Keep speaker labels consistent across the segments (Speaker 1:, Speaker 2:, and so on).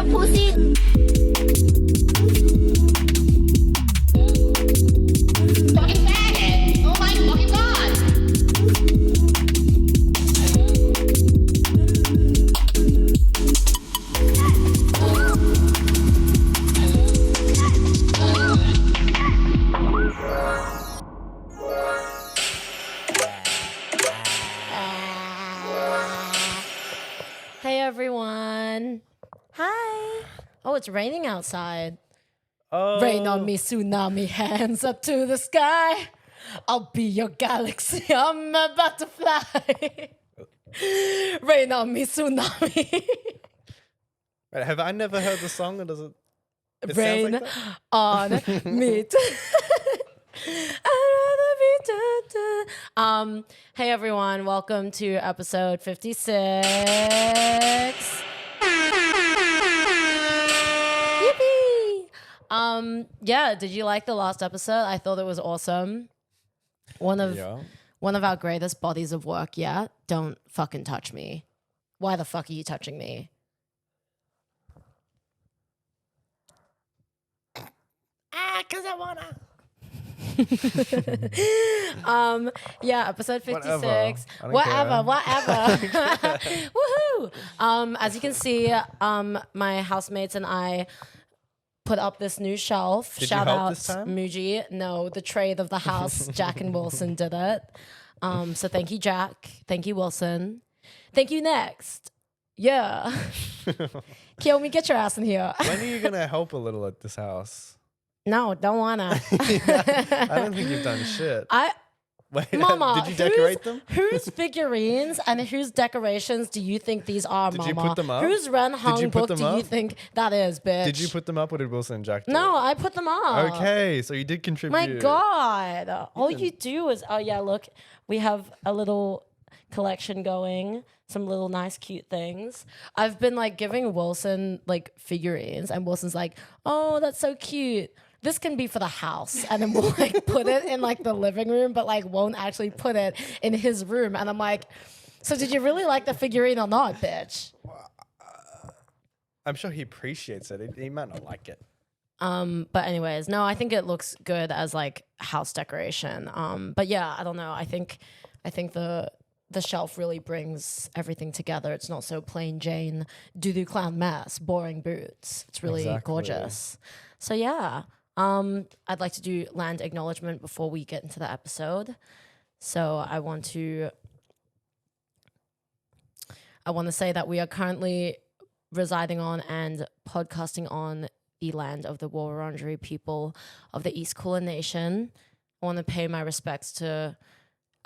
Speaker 1: your pussy. Fucking faggot. Oh my fucking god.
Speaker 2: Hey everyone. Hi. Oh, it's raining outside.
Speaker 3: Oh.
Speaker 2: Rain on me, tsunami, hands up to the sky. I'll be your galaxy. I'm about to fly. Rain on me, tsunami.
Speaker 3: Wait, have I never heard the song, or does it? It
Speaker 2: Rain
Speaker 3: sounds like that?
Speaker 2: on me. I'd rather be hey everyone, welcome to episode 56. Yippee! Yeah, did you like the last episode? I thought it was awesome. One of our greatest bodies of work yet. Don't fucking touch me. Why the fuck are you touching me? Cause I wanna. Yeah, episode 56. Whatever. Woohoo! As you can see, my housemates and I put up this new shelf.
Speaker 3: Did
Speaker 2: Shout
Speaker 3: you help
Speaker 2: out
Speaker 3: this time?
Speaker 2: Muji. No, the trade of the house, Jack and Wilson did it. So thank you, Jack. Thank you, Wilson. Thank you, Next. Yeah. Kiyomi, get your ass in here.
Speaker 3: When are you gonna help a little at this house?
Speaker 2: No, don't wanna.
Speaker 3: I don't think you've done shit. Wait,
Speaker 2: Mama,
Speaker 3: did you decorate them?
Speaker 2: Whose figurines and whose decorations do you think these are,
Speaker 3: Did
Speaker 2: Mama?
Speaker 3: you put them up?
Speaker 2: Whose Ren Hung
Speaker 3: you put
Speaker 2: book
Speaker 3: them
Speaker 2: do you
Speaker 3: up?
Speaker 2: think that is, bitch?
Speaker 3: Did you put them up, or did Wilson and Jack do
Speaker 2: No,
Speaker 3: it?
Speaker 2: I put them up.
Speaker 3: Okay, so you did contribute.
Speaker 2: My God. All you do is, oh yeah, look, we have a little collection going, some little nice cute things. I've been like giving Wilson like figurines, and Wilson's like, oh, that's so cute. This can be for the house. And then we'll like put it in like the living room, but like won't actually put it in his room. And I'm like, so did you really like the figurine or not, bitch?
Speaker 3: I'm sure he appreciates it. He might not like it.
Speaker 2: But anyways, no, I think it looks good as like house decoration. But yeah, I don't know. I think the shelf really brings everything together. It's not so plain Jane, doo-doo clown mess, boring boots. It's really gorgeous. So yeah. I'd like to do land acknowledgement before we get into the episode. So I want to say that we are currently residing on and podcasting on the land of the Wurundjeri people of the East Kulin Nation. I want to pay my respects to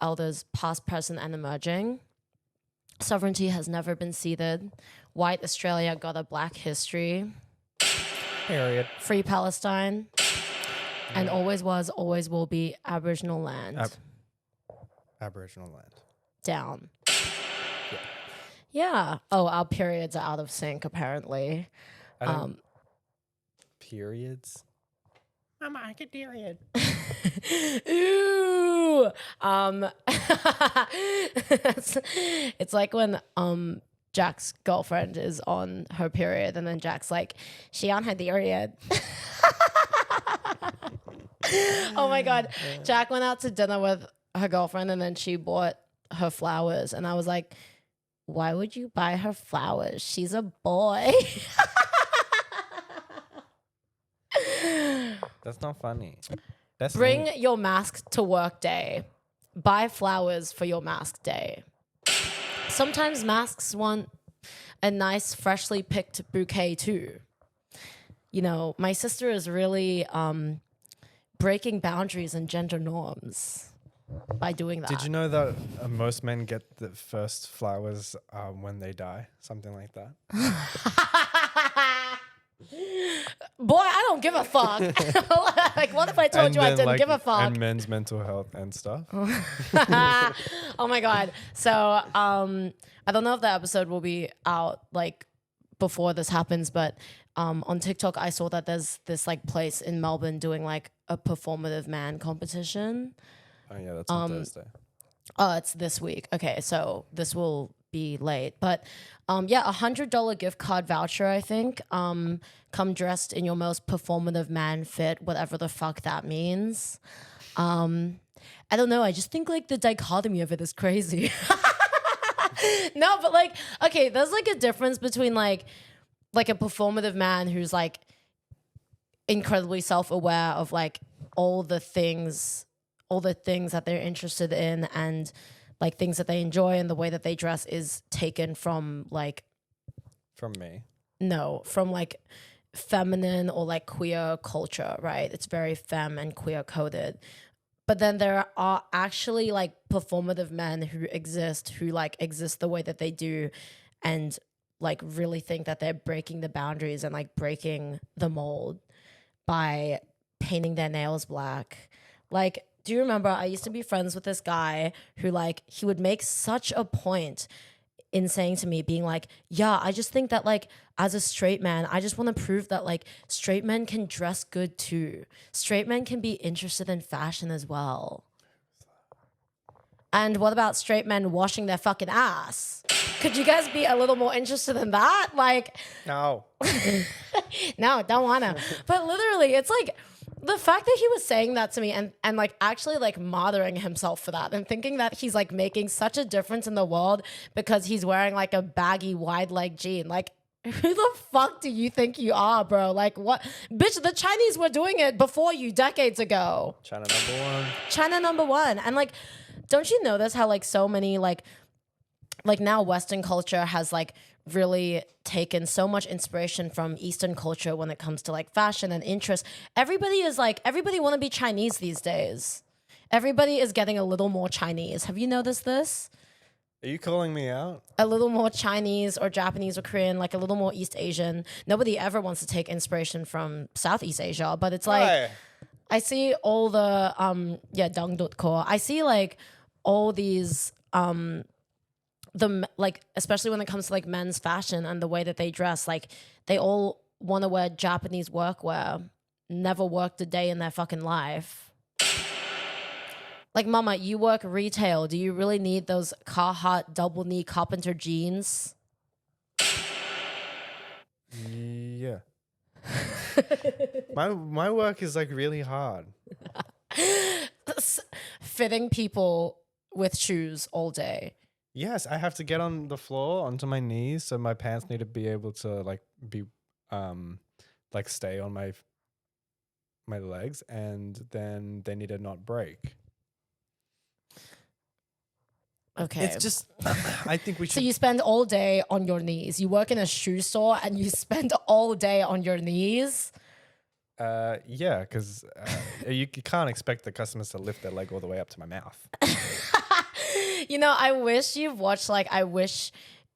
Speaker 2: elders past, present, and emerging. Sovereignty has never been ceded. White Australia got a black history.
Speaker 3: Period.
Speaker 2: Free Palestine. And always was, always will be Aboriginal land.
Speaker 3: Aboriginal land.
Speaker 2: Down. Yeah. Oh, our periods are out of sync, apparently.
Speaker 3: Periods? Mama, I get period.
Speaker 2: Ooh. It's like when Jack's girlfriend is on her period, and then Jack's like, she on her period. Oh my God. Jack went out to dinner with her girlfriend, and then she bought her flowers. And I was like, why would you buy her flowers? She's a boy.
Speaker 3: That's not funny.
Speaker 2: Bring your mask to work day. Buy flowers for your mask day. Sometimes masks want a nice, freshly picked bouquet too. You know, my sister is really breaking boundaries and gender norms by doing that.
Speaker 3: Did you know that most men get the first flowers when they die? Something like that.
Speaker 2: Boy, I don't give a fuck. Like, what if I told you I didn't give a fuck?
Speaker 3: And men's mental health and stuff.
Speaker 2: Oh my God. So I don't know if the episode will be out like before this happens, but on TikTok I saw that there's this like place in Melbourne doing like a performative man competition.
Speaker 3: Oh yeah, that's on Thursday.
Speaker 2: Oh, it's this week. Okay, so this will be late. But yeah, $100 gift card voucher, I think. Come dressed in your most performative man fit, whatever the fuck that means. I don't know. I just think like the dichotomy of it is crazy. No, but like, okay, there's like a difference between like a performative man who's like incredibly self-aware of like all the things that they're interested in and like things that they enjoy, and the way that they dress is taken from like
Speaker 3: From me.
Speaker 2: no, from like feminine or like queer culture, right? It's very femme and queer coded. But then there are actually like performative men who exist the way that they do, and like really think that they're breaking the boundaries and like breaking the mold by painting their nails black. Like, do you remember I used to be friends with this guy who like he would make such a point in saying to me, being like, yeah, I just think that like as a straight man, I just want to prove that like straight men can dress good too. Straight men can be interested in fashion as well. And what about straight men washing their fucking ass? Could you guys be a little more interested in that? Like,
Speaker 3: No.
Speaker 2: no, don't wanna. But literally, it's like the fact that he was saying that to me and like actually like mothering himself for that and thinking that he's like making such a difference in the world because he's wearing like a baggy wide leg jean. Like, who the fuck do you think you are, bro? Like, what? Bitch, the Chinese were doing it before you decades ago.
Speaker 3: China #1.
Speaker 2: China #1. And like, don't you notice how like so many like now Western culture has like really taken so much inspiration from Eastern culture when it comes to like fashion and interest. Everybody want to be Chinese these days. Everybody is getting a little more Chinese. Have you noticed this?
Speaker 3: Are you calling me out?
Speaker 2: A little more Chinese or Japanese or Korean, like a little more East Asian. Nobody ever wants to take inspiration from Southeast Asia, but it's like
Speaker 3: Why?
Speaker 2: I see all the Dangdotko. I see like all these like especially when it comes to like men's fashion and the way that they dress, like they all want to wear Japanese workwear, never worked a day in their fucking life. Like, mama, you work retail. Do you really need those Carhartt double knee carpenter jeans?
Speaker 3: Yeah. my work is like really hard.
Speaker 2: Fitting people with shoes all day.
Speaker 3: Yes, I have to get on the floor onto my knees, so my pants need to be able to like be like stay on my legs, and then they need to not break.
Speaker 2: Okay.
Speaker 3: It's just I think we should.
Speaker 2: So you spend all day on your knees. You work in a shoe store and you spend all day on your knees.
Speaker 3: Yeah, because you can't expect the customers to lift their leg all the way up to my mouth.
Speaker 2: You know, I wish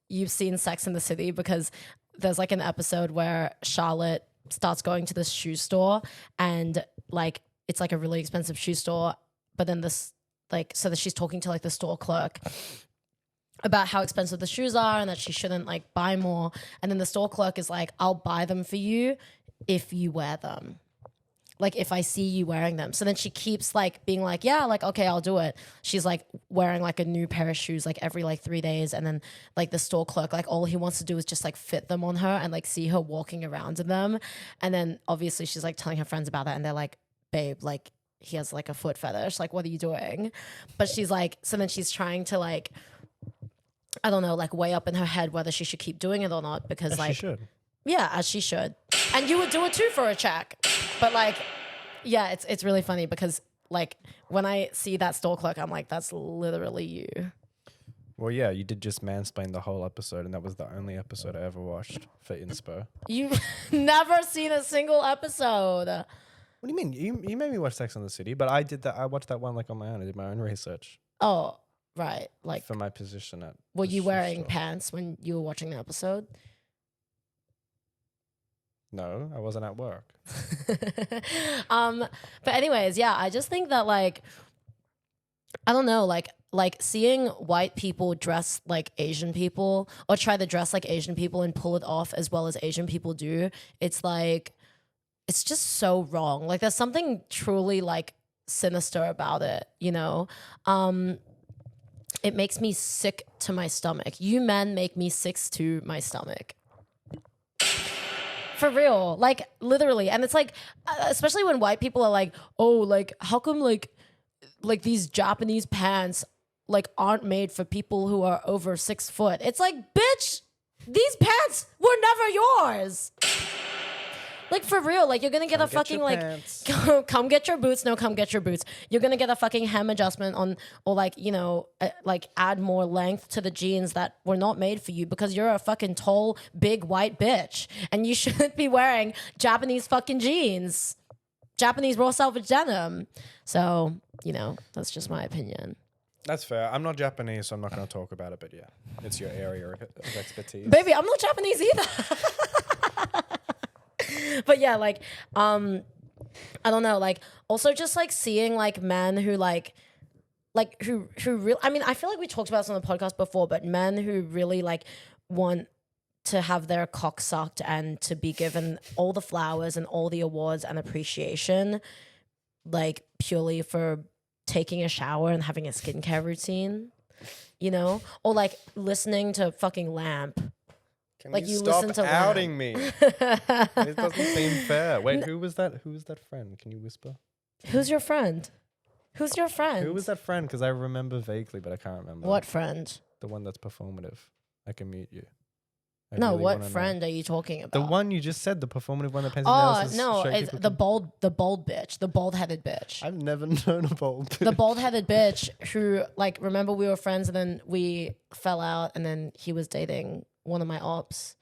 Speaker 2: you've seen Sex and the City, because there's like an episode where Charlotte starts going to this shoe store and like it's like a really expensive shoe store, but then this like so that she's talking to like the store clerk about how expensive the shoes are and that she shouldn't like buy more, and then the store clerk is like, I'll buy them for you if you wear them. Like if I see you wearing them. So then she keeps like being like, yeah, like, okay, I'll do it. She's like wearing like a new pair of shoes like every like 3 days. And then like the store clerk, like all he wants to do is just like fit them on her and like see her walking around in them. And then obviously she's like telling her friends about that and they're like, babe, like he has like a foot fetish. Like, what are you doing? But she's like, so then she's trying to like, I don't know, like weigh up in her head whether she should keep doing it or not, because
Speaker 3: As
Speaker 2: like,
Speaker 3: she should.
Speaker 2: yeah, as she should. And you would do it too for a check. But like, yeah, it's really funny because like when I see that store clerk, I'm like, that's literally you.
Speaker 3: Well, yeah, you did just mansplain the whole episode, and that was the only episode I ever watched for inspo.
Speaker 2: You've never seen a single episode.
Speaker 3: What do you mean? You made me watch Sex and the City, but I did that. I watched that one like on my own. I did my own research
Speaker 2: Oh, right. Like,
Speaker 3: for my position at.
Speaker 2: were
Speaker 3: the
Speaker 2: you
Speaker 3: shoe
Speaker 2: wearing
Speaker 3: store.
Speaker 2: pants when you were watching the episode?
Speaker 3: No, I wasn't at work.
Speaker 2: But anyways, yeah, I just think that like, I don't know, like seeing white people dress like Asian people or try to dress like Asian people and pull it off as well as Asian people do, it's like, it's just so wrong. Like there's something truly like sinister about it, you know? it makes me sick to my stomach. You men make me sick to my stomach. For real, like literally. And it's like, especially when white people are like, oh, like how come like these Japanese pants like aren't made for people who are over 6 foot? It's like, bitch, these pants were never yours. Like for real, like you're gonna get a fucking like, come get your boots. No, come get your boots. You're gonna get a fucking hem adjustment on, or like, you know, like add more length to the jeans that were not made for you because you're a fucking tall, big white bitch. And you shouldn't be wearing Japanese fucking jeans. Japanese raw salvage denim. So, you know, that's just my opinion.
Speaker 3: That's fair. I'm not Japanese, so I'm not going to talk about it, but yeah, it's your area of expertise.
Speaker 2: Baby, I'm not Japanese either. But yeah, like, I don't know, like, also just like seeing like men who who really, I mean, I feel like we talked about this on the podcast before, but men who really like want to have their cock sucked and to be given all the flowers and all the awards and appreciation, like purely for taking a shower and having a skincare routine, you know, or like listening to fucking Lamp.
Speaker 3: Can
Speaker 2: like
Speaker 3: you
Speaker 2: listen
Speaker 3: stop
Speaker 2: to
Speaker 3: outing
Speaker 2: Lamp.
Speaker 3: me? It doesn't seem fair. Wait, who was that? Who was that friend? Can you whisper?
Speaker 2: Who's your friend? Who's your friend?
Speaker 3: Who was that friend? Because I remember vaguely, but I can't remember.
Speaker 2: What friend?
Speaker 3: The one that's performative. I can mute you. I
Speaker 2: No,
Speaker 3: really
Speaker 2: what
Speaker 3: wanna know.
Speaker 2: friend are you talking about?
Speaker 3: The one you just said, the performative one that paints
Speaker 2: Oh
Speaker 3: nails.
Speaker 2: no, it's the bald bitch, the bald-headed bitch.
Speaker 3: I've never known a bald.
Speaker 2: The bald-headed bitch who, like, remember we were friends and then we fell out and then he was dating one of my ops.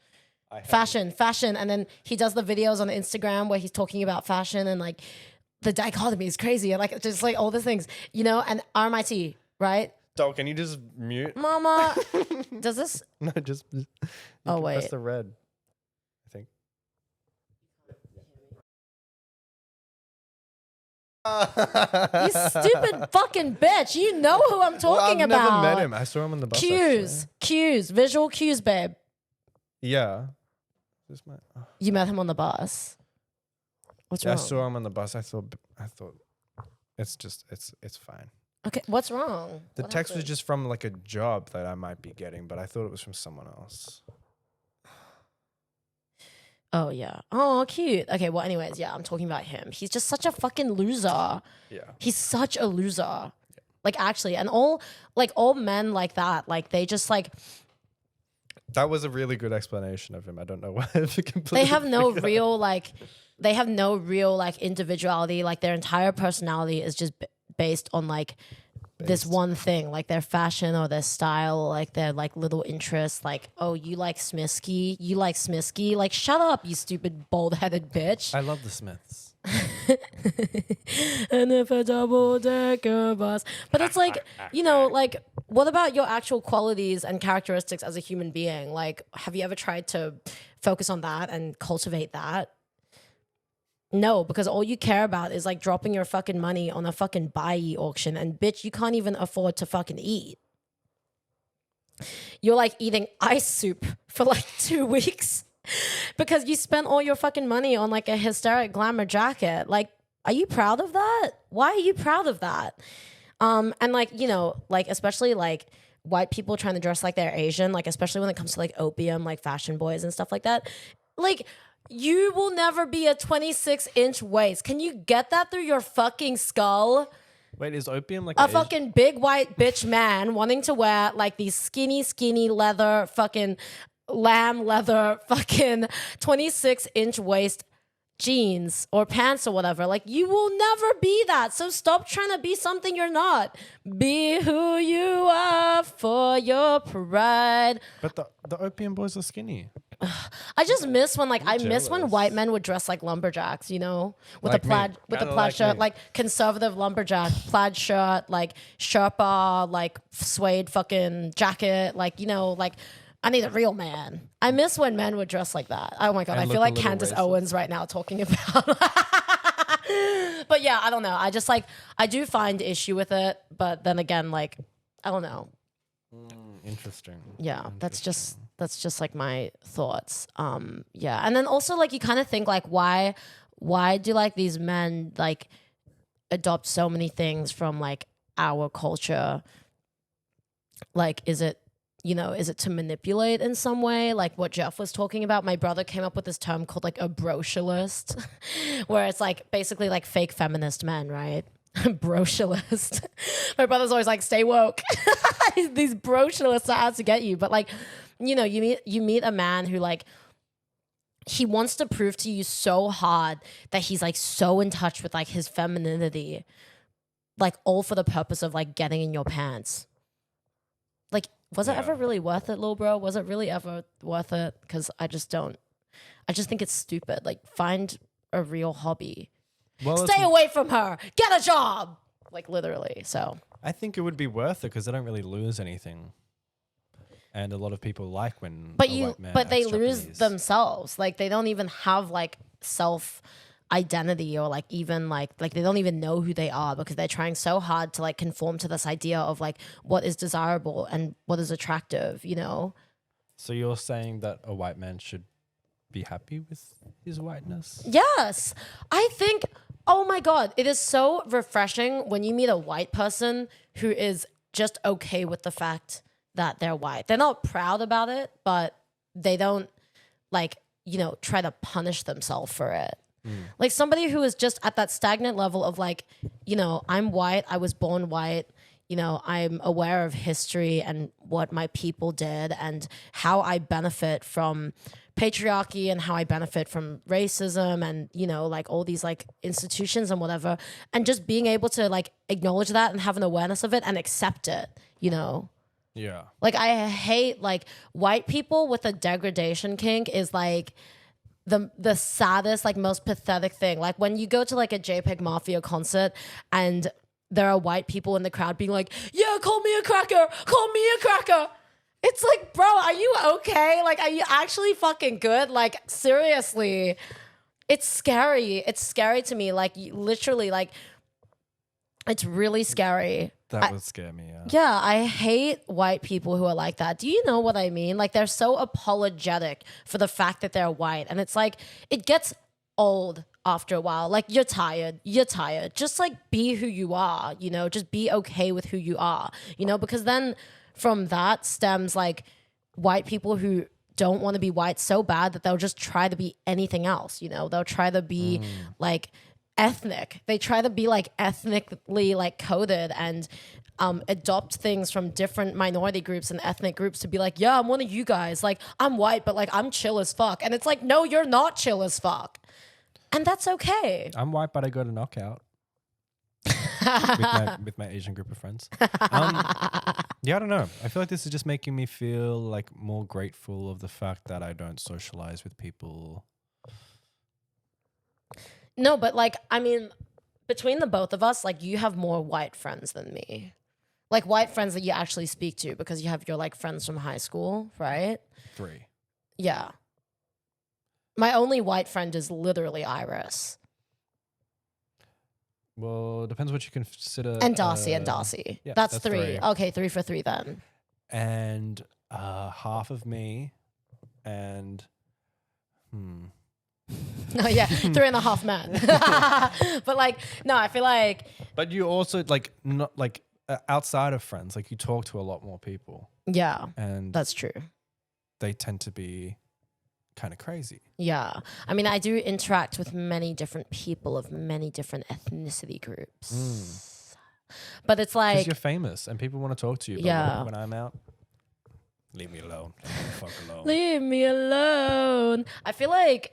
Speaker 2: Fashion, and then he does the videos on Instagram where he's talking about fashion and like the dichotomy is crazy and like just like all these things, you know. And RMIT, right?
Speaker 3: So can you just mute?
Speaker 2: Mama, does this?
Speaker 3: No, just.
Speaker 2: Oh wait,
Speaker 3: press the red. I think.
Speaker 2: You stupid fucking bitch! You know who I'm talking
Speaker 3: I've
Speaker 2: about.
Speaker 3: never met him. I saw him on the bus.
Speaker 2: Cues, visual cues, babe.
Speaker 3: Yeah.
Speaker 2: You met him on the bus. What's wrong?
Speaker 3: I saw him on the bus. I thought it's fine.
Speaker 2: Okay, what's wrong?
Speaker 3: The
Speaker 2: What
Speaker 3: text was
Speaker 2: happened?
Speaker 3: just from like a job that I might be getting, but I thought it was from someone else.
Speaker 2: Oh yeah. Oh, cute. Okay, well anyways, yeah, I'm talking about him. He's just such a fucking loser.
Speaker 3: Yeah.
Speaker 2: He's such a loser. Yeah. Like actually, and all men like that, like they just like
Speaker 3: That was a really good explanation of him. I don't know why I've completely
Speaker 2: they have no
Speaker 3: figured out.
Speaker 2: real like individuality. Like their entire personality is just based on like this one thing, like their fashion or their style, or like their like little interests. Like, oh, you like Smisky? You like Smisky? Like, shut up, you stupid bald-headed bitch.
Speaker 3: I love the Smiths.
Speaker 2: And if a double-decker bus. But it's like, you know, like, what about your actual qualities and characteristics as a human being? Like, have you ever tried to focus on that and cultivate that? No, because all you care about is like dropping your fucking money on a fucking buy auction, and bitch, you can't even afford to fucking eat. You're like eating ice soup for like 2 weeks because you spent all your fucking money on like a hysteric glamour jacket. Like, are you proud of that? Why are you proud of that? And like, you know, like especially like white people trying to dress like they're Asian, like especially when it comes to like opium, like fashion boys and stuff like that. Like, you will never be a 26-inch waist. Can you get that through your fucking skull?
Speaker 3: Wait, is opium like
Speaker 2: A fucking big white bitch man wanting to wear like these skinny leather fucking lamb leather fucking 26-inch waist jeans or pants or whatever. Like, you will never be that. So stop trying to be something you're not. Be who you are for your pride.
Speaker 3: But the opium boys are skinny.
Speaker 2: I just miss when I miss when
Speaker 3: jealous.
Speaker 2: white men would dress like lumberjacks, you know, with
Speaker 3: Like
Speaker 2: the
Speaker 3: me.
Speaker 2: plaid
Speaker 3: Kinda
Speaker 2: plaid
Speaker 3: like
Speaker 2: shirt,
Speaker 3: me.
Speaker 2: like conservative lumberjack plaid shirt, like Sherpa, like suede fucking jacket, like, you know, like I need a real man. I miss when men would dress like that. Oh my god,
Speaker 3: And
Speaker 2: I
Speaker 3: look
Speaker 2: feel
Speaker 3: a
Speaker 2: like
Speaker 3: little
Speaker 2: Candace
Speaker 3: racist.
Speaker 2: Owens right now talking about. But yeah, I don't know. I just like I do find issue with it, but then again, like I don't know.
Speaker 3: Interesting.
Speaker 2: Yeah, that's just like my thoughts. Yeah, and then also like you kind of think like why do like these men like adopt so many things from like our culture like, is it, you know, is it to manipulate in some way? Like what Jeff was talking about. My brother came up with this term called like a brocialist, where it's like basically like fake feminist men, right? Brocialist. My brother's always like, stay woke. These brocialists are out to get you. But like, you know, you meet a man who like, he wants to prove to you so hard that he's like so in touch with like his femininity, like all for the purpose of like getting in your pants. Like, was it ever really worth it, little bro? Was it really ever worth it? Because I just think it's stupid. Like, find a real hobby.
Speaker 3: Well,
Speaker 2: Stay away from her. Get a job. Like, literally. So
Speaker 3: I think it would be worth it because they don't really lose anything. And a lot of people like when white man
Speaker 2: but they
Speaker 3: acts
Speaker 2: lose
Speaker 3: Japanese.
Speaker 2: themselves. Like, they don't even have like self identity or like even like they don't even know who they are because they're trying so hard to like conform to this idea of like what is desirable and what is attractive, you know?
Speaker 3: So you're saying that a white man should be happy with his whiteness?
Speaker 2: Yes. I think, oh my God, it is so refreshing when you meet a white person who is just okay with the fact that they're white. They're not proud about it, but they don't like, you know, try to punish themselves for it. Like somebody who is just at that stagnant level of like, you know, I'm white, I was born white, you know, I'm aware of history and what my people did and how I benefit from patriarchy and how I benefit from racism and, you know, like all these like institutions and whatever. And just being able to like acknowledge that and have an awareness of it and accept it, you know?
Speaker 3: Yeah.
Speaker 2: Like I hate like white people with a degradation kink is like the saddest, like most pathetic thing. Like when you go to like a JPEG Mafia concert and there are white people in the crowd being like, yeah, call me a cracker, call me a cracker. It's like, bro, are you okay? Like, are you actually fucking good? Like, seriously, it's scary. It's scary to me. Like, literally, like, it's really scary.
Speaker 3: That would scare me, yeah.
Speaker 2: Yeah, I hate white people who are like that. Do you know what I mean? Like, they're so apologetic for the fact that they're white. And it's like, it gets old after a while. Like, you're tired. Just, like, be who you are, you know? Just be okay with who you are, you know? Because then from that stems, like, white people who don't want to be white so bad that they'll just try to be anything else, you know? They'll try to be, like, ethnic. They try to be like ethnically like coded and adopt things from different minority groups and ethnic groups to be like, yeah, I'm one of you guys. Like, I'm white, but like I'm chill as fuck. And it's like, no, you're not chill as fuck. And that's okay.
Speaker 3: I'm white, but I go to knockout with my Asian group of friends. Yeah, I don't know. I feel like this is just making me feel like more grateful of the fact that I don't socialize with people.
Speaker 2: No, but like, I mean, between the both of us, like you have more white friends than me. Like white friends that you actually speak to because you have your like friends from high school, right?
Speaker 3: 3.
Speaker 2: Yeah. My only white friend is literally Iris.
Speaker 3: Well, it depends what you consider.
Speaker 2: And Darcy.
Speaker 3: Yeah,
Speaker 2: that's 3.
Speaker 3: 3.
Speaker 2: Okay, 3 for 3 then.
Speaker 3: And half of me and
Speaker 2: Oh yeah, 3.5 men. But like, no, I feel like.
Speaker 3: But you also like not like outside of friends, like you talk to a lot more people.
Speaker 2: Yeah,
Speaker 3: and
Speaker 2: that's true.
Speaker 3: They tend to be kind of crazy.
Speaker 2: Yeah, I mean, I do interact with many different people of many different ethnicity groups. But it's like
Speaker 3: because you're famous and people want to talk to you. But
Speaker 2: yeah.
Speaker 3: When I'm out, leave me alone. Leave me the fuck alone.
Speaker 2: Leave me alone. I feel like.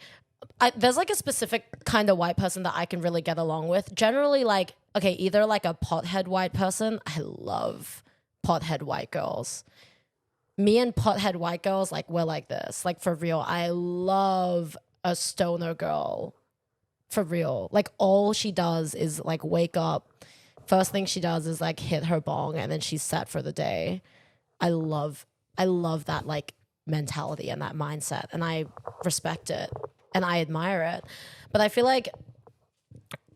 Speaker 2: There's like a specific kind of white person that I can really get along with. Generally, like, okay, either like a pothead white person. I love pothead white girls. Me and pothead white girls, like, we're like this. Like, for real. I love a stoner girl. For real. Like, all she does is like wake up. First thing she does is like hit her bong and then she's set for the day. I love that like mentality and that mindset. And I respect it. And I admire it. But I feel like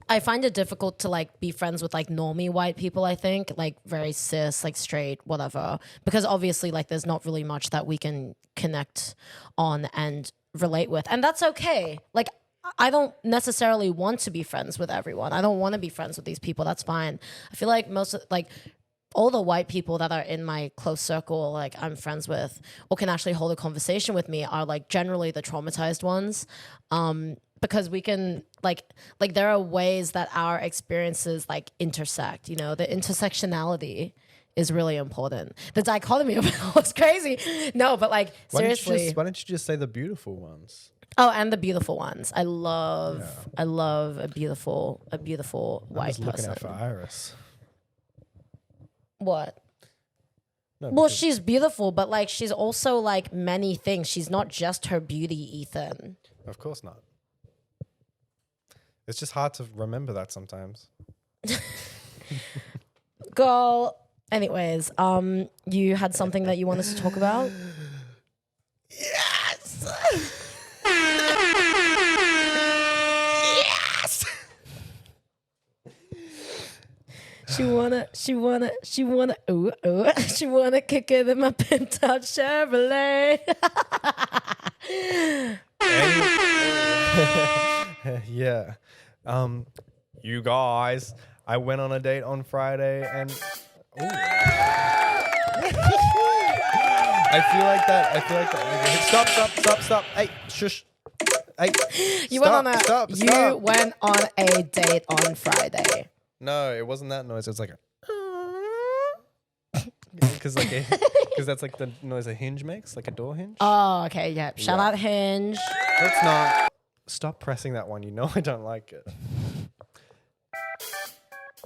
Speaker 2: I find it difficult to like be friends with like normie white people, I think, like very cis, like straight, whatever. Because obviously like there's not really much that we can connect on and relate with. And that's okay. Like I don't necessarily want to be friends with everyone. I don't want to be friends with these people. That's fine. I feel like most of, like all the white people that are in my close circle, like I'm friends with, or can actually hold a conversation with me, are like generally the traumatized ones. Because we can like there are ways that our experiences like intersect, you know, the intersectionality is really important. The dichotomy of it all is crazy. No, but like seriously.
Speaker 3: Why don't you just say the beautiful ones?
Speaker 2: Oh, and the beautiful ones. I love a beautiful white
Speaker 3: just looking
Speaker 2: person.
Speaker 3: out for Iris.
Speaker 2: What?
Speaker 3: No,
Speaker 2: Well,
Speaker 3: because-
Speaker 2: she's beautiful, but like she's also like many things. She's not just her beauty, Ethan.
Speaker 3: Of course not. It's just hard to remember that sometimes.
Speaker 2: Girl. Anyways, you had something that you wanted to talk about?
Speaker 3: Yes. Yes.
Speaker 2: She wanna, ooh, she wanna kick it in my pimped out Chevrolet.
Speaker 3: Yeah. You guys, I went on a date on Friday and I feel like that. Stop. Hey, shush. Hey.
Speaker 2: You
Speaker 3: stop,
Speaker 2: went on a
Speaker 3: stop.
Speaker 2: went on a date on Friday.
Speaker 3: No, it wasn't that noise. It was like because that's like the noise a hinge makes, like a door hinge.
Speaker 2: Oh, okay, yeah. Shout out Hinge.
Speaker 3: Let's not stop pressing that one. You know I don't like it.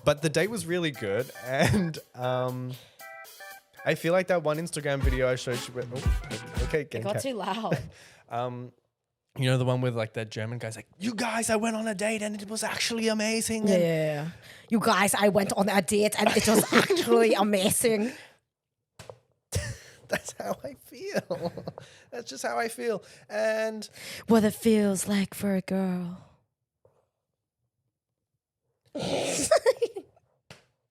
Speaker 3: But the date was really good, and I feel like that one Instagram video I showed you. Okay,
Speaker 2: It
Speaker 3: getting
Speaker 2: got
Speaker 3: cat.
Speaker 2: too loud.
Speaker 3: You know the one with like that German guy's like, you guys, I went on a date and it was actually amazing.
Speaker 2: Yeah,
Speaker 3: and
Speaker 2: yeah, yeah. You guys, I went on a date and it was actually amazing.
Speaker 3: That's how I feel. That's just how I feel. And
Speaker 2: What it feels like for a girl.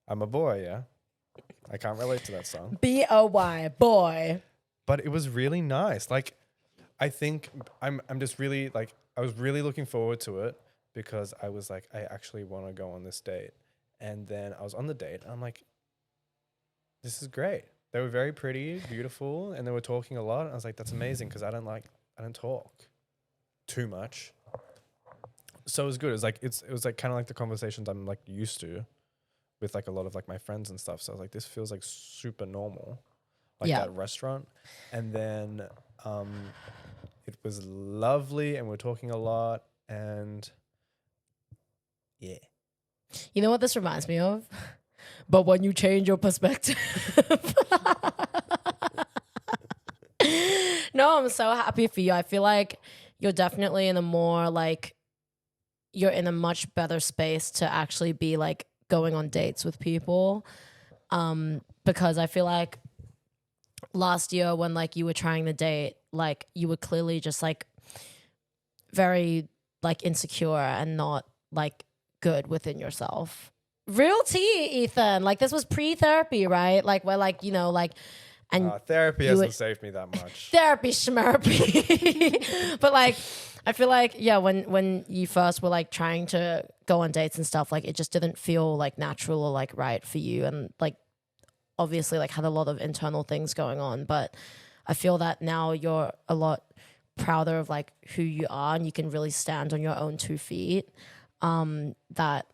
Speaker 3: I'm a boy, yeah. I can't relate to that song.
Speaker 2: B-O-Y, boy.
Speaker 3: But it was really nice. Like, I think I'm just really like, I was really looking forward to it because I was like, I actually want to go on this date. And then I was on the date and I'm like, this is great. They were very pretty, beautiful, and they were talking a lot. And I was like, that's amazing because I don't talk too much. So it was good. It was like kind of like the conversations I'm like used to with like a lot of like my friends and stuff. So I was like, this feels like super normal, like that restaurant. And then it was lovely, and we're talking a lot, and yeah.
Speaker 2: You know what this reminds me of? But when you change your perspective. No, I'm so happy for you. I feel like you're definitely in a more like, you're in a much better space to actually be like going on dates with people. Because I feel like last year when like you were trying to date, like you were clearly just like very like insecure and not like good within yourself. Real tea, Ethan. Like this was pre-therapy, right? Like we're like, you know, like, and
Speaker 3: Therapy hasn't saved me that much.
Speaker 2: therapy schmerapy. But like I feel like, yeah, when you first were like trying to go on dates and stuff, like it just didn't feel like natural or like right for you, and like obviously like had a lot of internal things going on. But I feel that now you're a lot prouder of like who you are, and you can really stand on your own 2 feet. That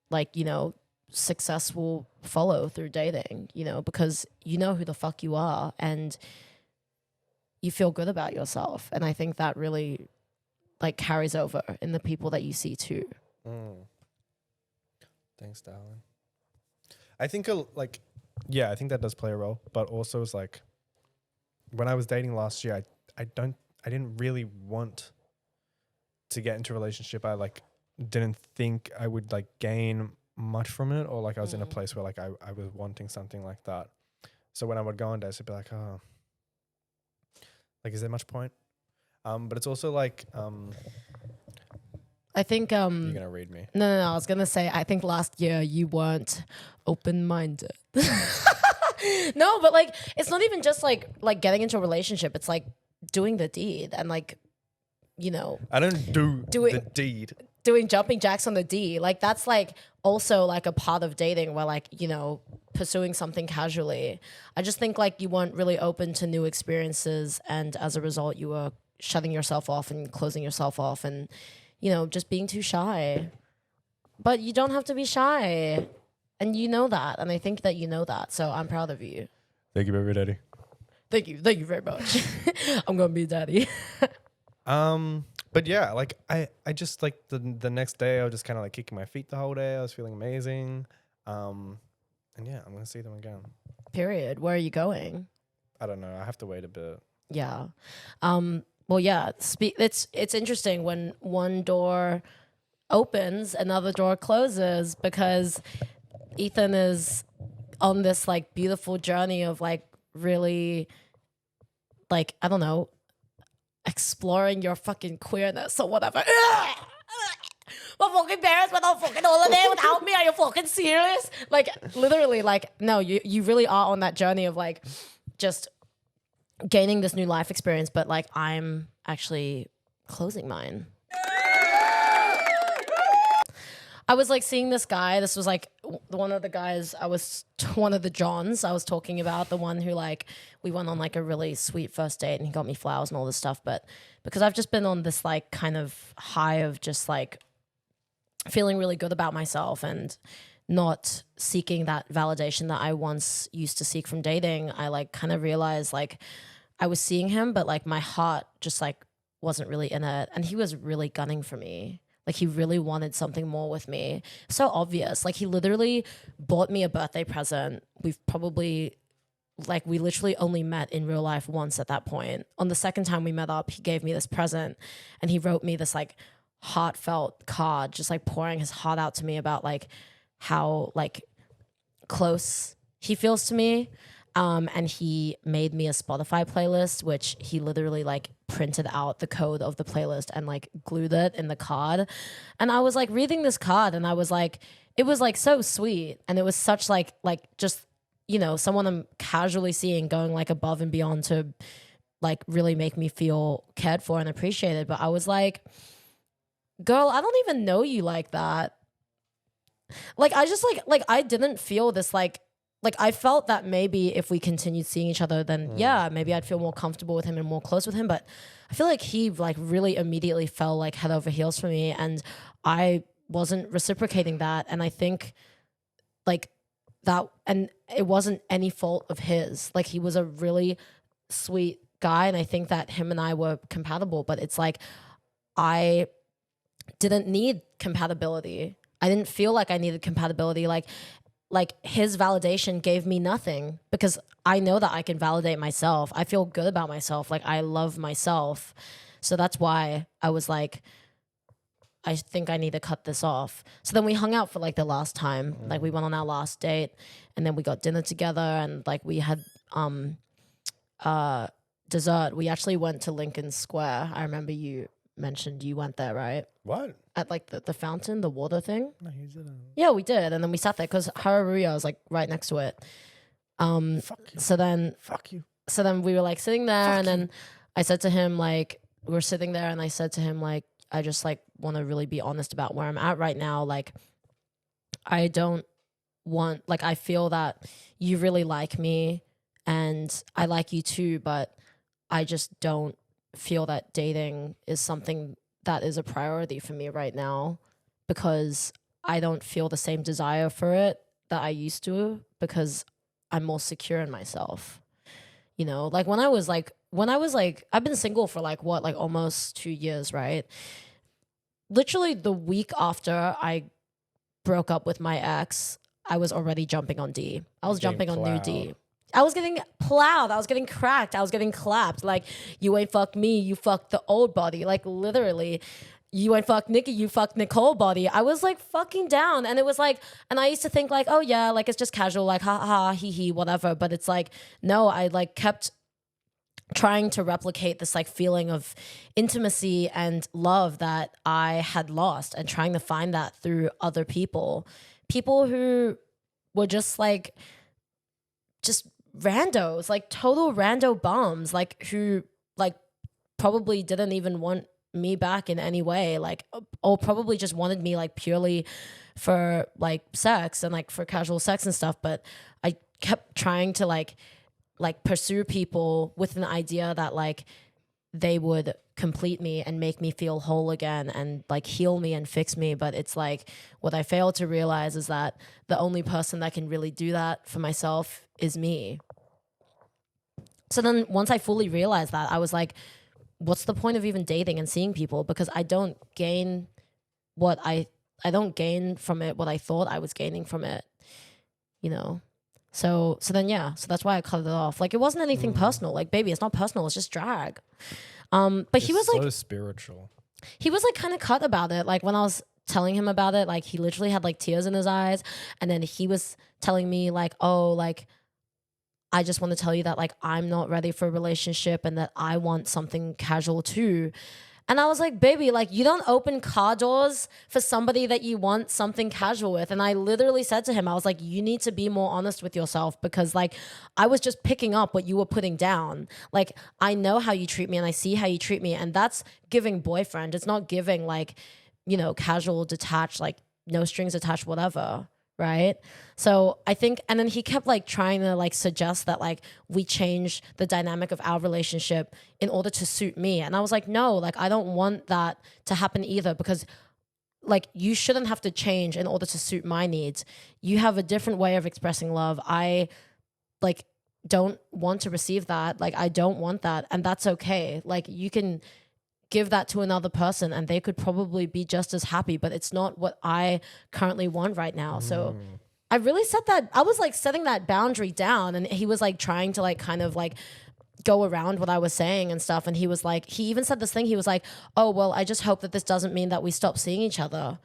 Speaker 2: like, you know, success will follow through dating, you know, because you know who the fuck you are and you feel good about yourself. And I think that really like carries over in the people that you see too.
Speaker 3: Thanks, darling. I think I think that does play a role, but also it's like when I was dating last year, I didn't really want to get into a relationship. I like didn't think I would like gain much from it, or like I was in a place where like I was wanting something like that. So when I would go on dates, I'd be like, oh, like, is there much point? But it's also like,
Speaker 2: I think
Speaker 3: you're gonna read me.
Speaker 2: No, I was gonna say I think last year you weren't open-minded. No, but like it's not even just like getting into a relationship. It's like doing the deed and like, you know,
Speaker 3: I don't do
Speaker 2: Doing-
Speaker 3: the deed.
Speaker 2: doing jumping jacks on the D. Like that's like also like a part of dating where like, you know, pursuing something casually. I just think like you weren't really open to new experiences, and as a result you were shutting yourself off and closing yourself off and, you know, just being too shy. But you don't have to be shy. And you know that. And I think that you know that. So I'm proud of you.
Speaker 3: Thank you, baby daddy.
Speaker 2: Thank you. Thank you very much. I'm going to be daddy.
Speaker 3: But yeah, like I just like the next day I was just kind of like kicking my feet the whole day. I was feeling amazing. And yeah, I'm going to see them again.
Speaker 2: Period. Where are you going?
Speaker 3: I don't know. I have to wait a bit.
Speaker 2: Yeah. Well, yeah, it's interesting when one door opens, another door closes, because Ethan is on this like beautiful journey of like really like, I don't know, exploring your fucking queerness or whatever. My fucking parents went on fucking holiday without me. Are you fucking serious? Like literally, like no, you really are on that journey of like just gaining this new life experience, but like I'm actually closing mine. I was like seeing this guy. This was like one of the guys one of the Johns I was talking about, the one who like we went on like a really sweet first date and he got me flowers and all this stuff. But because I've just been on this like kind of high of just like feeling really good about myself and not seeking that validation that I once used to seek from dating, I like kind of realized like I was seeing him, but like my heart just like wasn't really in it. And he was really gunning for me. Like he really wanted something more with me. So obvious. Like he literally bought me a birthday present. We literally only met in real life once at that point. On the second time we met up, he gave me this present and he wrote me this like heartfelt card, just like pouring his heart out to me about like how like close he feels to me. And he made me a Spotify playlist, which he literally like printed out the code of the playlist and like glued it in the card. And I was like reading this card and I was like, it was like so sweet. And it was such like just, you know, someone I'm casually seeing going like above and beyond to like really make me feel cared for and appreciated. But I was like, girl, I don't even know you like that. Like, I just like I didn't feel this like I felt that maybe if we continued seeing each other, then yeah, maybe I'd feel more comfortable with him and more close with him. But I feel like he like really immediately fell like head over heels for me, and I wasn't reciprocating that. And I think like that, and it wasn't any fault of his. Like he was a really sweet guy, and I think that him and I were compatible. But it's like I didn't need compatibility. I didn't feel like I needed compatibility. Like his validation gave me nothing because I know that I can validate myself. I feel good about myself. Like I love myself. So that's why I was like, I think I need to cut this off. So then we hung out for like the last time. Like we went on our last date and then we got dinner together and like we had dessert. We actually went to Lincoln Square. I remember you mentioned you went there, right?
Speaker 3: What?
Speaker 2: At like the fountain, the water thing.
Speaker 3: No, he didn't.
Speaker 2: Yeah, we did. And then we sat there because Hararuya was like right next to it.
Speaker 3: Fuck you.
Speaker 2: So then we were like sitting there and then I said to him, like, we were sitting there and I said to him, like, I just like want to really be honest about where I'm at right now. Like, I don't want, like, I feel that you really like me and I like you too, but I just don't feel that dating is something that is a priority for me right now because I don't feel the same desire for it that I used to because I'm more secure in myself. You know, like when I was like, I've been single for like what, like almost 2 years, right? Literally the week after I broke up with my ex, I was already jumping on D. I was jumping on new D. I was getting plowed. I was getting cracked. I was getting clapped. Like, you ain't fuck me. You fucked the old body. Like, literally, you ain't fuck Nikki. You fucked Nicole body. I was like fucking down. And it was like, and I used to think like, oh yeah, like it's just casual, like ha ha, hee hee, whatever. But it's like, no, I like kept trying to replicate this like feeling of intimacy and love that I had lost and trying to find that through other people who were just randos, like total rando bums, like who like probably didn't even want me back in any way, like, or probably just wanted me like purely for like sex and like for casual sex and stuff. But I kept trying to like pursue people with an idea that like they would complete me and make me feel whole again and like heal me and fix me. But it's like what I failed to realize is that the only person that can really do that for myself is me. So then once I fully realized that, I was like, what's the point of even dating and seeing people? Because I don't gain what I don't gain from it what I thought I was gaining from it, you know? So then so that's why I cut it off. Like, it wasn't anything personal. Like, baby, it's not personal, it's just drag. But he was
Speaker 3: so
Speaker 2: like
Speaker 3: spiritual.
Speaker 2: He was like kind of cut about it. Like, when I was telling him about it, like he literally had like tears in his eyes, and then he was telling me like, oh, like, I just want to tell you that like I'm not ready for a relationship and that I want something casual too. And I was like, baby, like, you don't open car doors for somebody that you want something casual with. And I literally said to him, I was like, you need to be more honest with yourself, because like I was just picking up what you were putting down. Like, I know how you treat me and I see how you treat me. And that's giving boyfriend. It's not giving like, you know, casual, detached, like no strings attached, whatever. Right. So I think, and then he kept like trying to like suggest that like we change the dynamic of our relationship in order to suit me. And I was like, no, like I don't want that to happen either, because like you shouldn't have to change in order to suit my needs. You have a different way of expressing love. I like don't want to receive that. Like, I don't want that. And that's okay. Like, you can give that to another person and they could probably be just as happy, but it's not what I currently want right now. So I really I was like setting that boundary down, and he was like trying to like kind of like go around what I was saying and stuff. And he was like, he even said this thing, he was like, oh, well, I just hope that this doesn't mean that we stop seeing each other.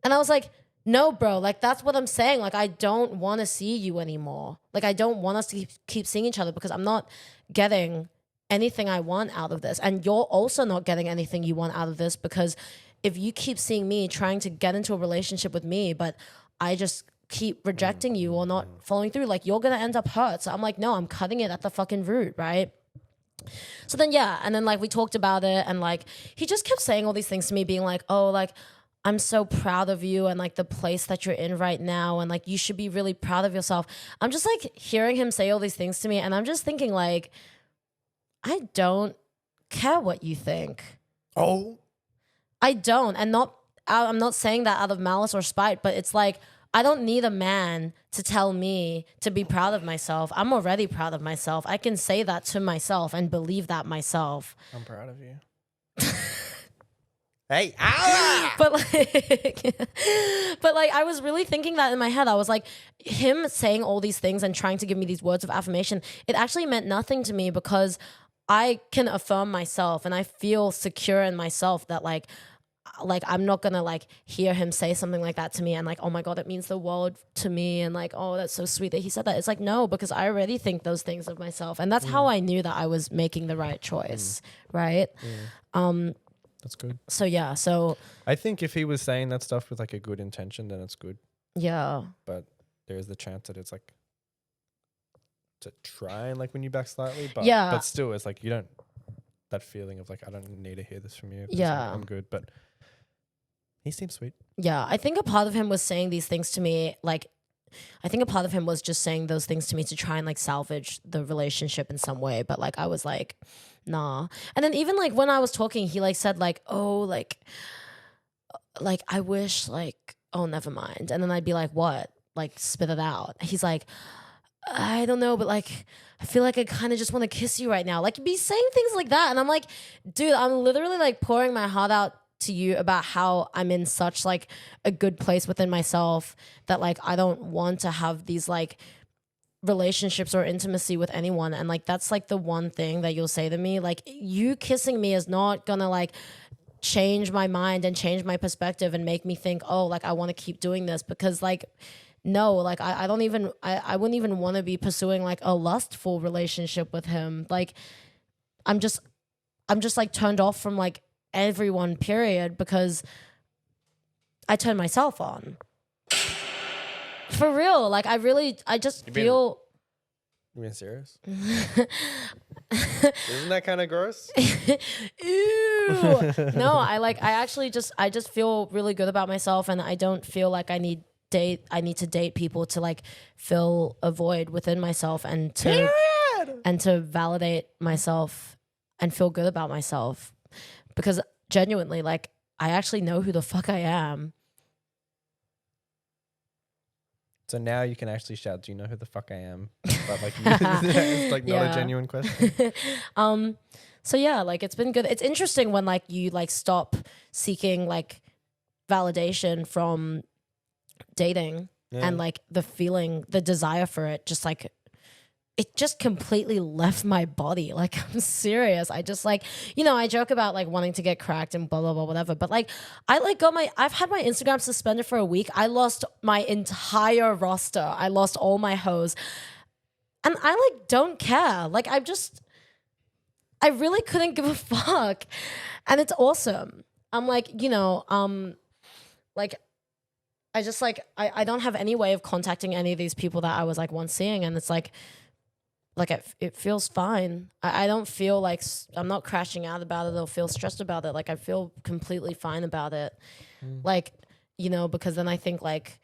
Speaker 2: And I was like, no, bro, like that's what I'm saying. Like, I don't want to see you anymore. Like, I don't want us to keep seeing each other, because I'm not getting anything I want out of this. And you're also not getting anything you want out of this, because if you keep seeing me trying to get into a relationship with me, but I just keep rejecting you or not following through, like, you're going to end up hurt. So I'm like, no, I'm cutting it at the fucking root, right? So then, and then like we talked about it, and like he just kept saying all these things to me, being like, oh, like, I'm so proud of you and like the place that you're in right now, and like you should be really proud of yourself. I'm just like hearing him say all these things to me, and I'm just thinking like, I don't care what you think.
Speaker 3: Oh,
Speaker 2: I don't. And I'm not saying that out of malice or spite, but it's like, I don't need a man to tell me to be proud of myself. I'm already proud of myself. I can say that to myself and believe that myself.
Speaker 3: I'm proud of you. Hey, ow!
Speaker 2: But like I was really thinking that in my head. I was like, him saying all these things and trying to give me these words of affirmation, it actually meant nothing to me, because I can affirm myself and I feel secure in myself that like I'm not gonna like hear him say something like that to me and like, oh my God, it means the world to me, and like, oh, that's so sweet that he said that. It's like, no, because I already think those things of myself, and that's how I knew that I was making the right choice, right?
Speaker 3: That's good.
Speaker 2: So
Speaker 3: I think if he was saying that stuff with like a good intention, then it's good.
Speaker 2: yeah.
Speaker 3: But there's the chance that it's like to try and like win you back slightly. But but still, it's like you don't, that feeling of like, I don't need to hear this from you.
Speaker 2: Yeah.
Speaker 3: Like, I'm good. But he seems sweet.
Speaker 2: Yeah. I think a part of him was saying these things to me, like, I think a part of him was just saying those things to me to try and like salvage the relationship in some way. But like, I was like, nah. And then even like when I was talking, he like said like, oh, like I wish like, oh, never mind. And then I'd be like, what? Like, spit it out. He's like, I don't know, but like, I feel like I kind of just want to kiss you right now. Like, be saying things like that. And I'm like, dude, I'm literally like pouring my heart out to you about how I'm in such like a good place within myself that like I don't want to have these like relationships or intimacy with anyone. And like that's like the one thing that you'll say to me, like, you kissing me is not gonna like change my mind and change my perspective and make me think, oh, like I want to keep doing this, because like no, like I don't even I wouldn't even want to be pursuing like a lustful relationship with him. Like I'm just like turned off from like everyone, period, because I turn myself on. For real. Like I just feel.
Speaker 3: You being serious? Isn't that kind of gross?
Speaker 2: Ew. No, I just feel really good about myself, and I don't feel like I need to date people to like fill a void within myself and to validate myself and feel good about myself, because genuinely, like, I actually know who the fuck I am.
Speaker 3: So now you can actually shout, "Do you know who the fuck I am?" But like, it's like not a genuine question.
Speaker 2: So yeah, like, it's been good. It's interesting when like you like stop seeking like validation from dating, and like the desire for it just like it just completely left my body. Like, I'm serious. I just like, I joke about like wanting to get cracked and blah, blah, blah, whatever. But like, I've had my Instagram suspended for a week. I lost my entire roster. I lost all my hoes. And I like don't care. Like, I really couldn't give a fuck. And it's awesome. I'm like, like, I just like, I don't have any way of contacting any of these people that I was like once seeing. And it's like it feels fine. I don't feel like I'm not crashing out about it or feel stressed about it. Like, I feel completely fine about it. Like, because then I think like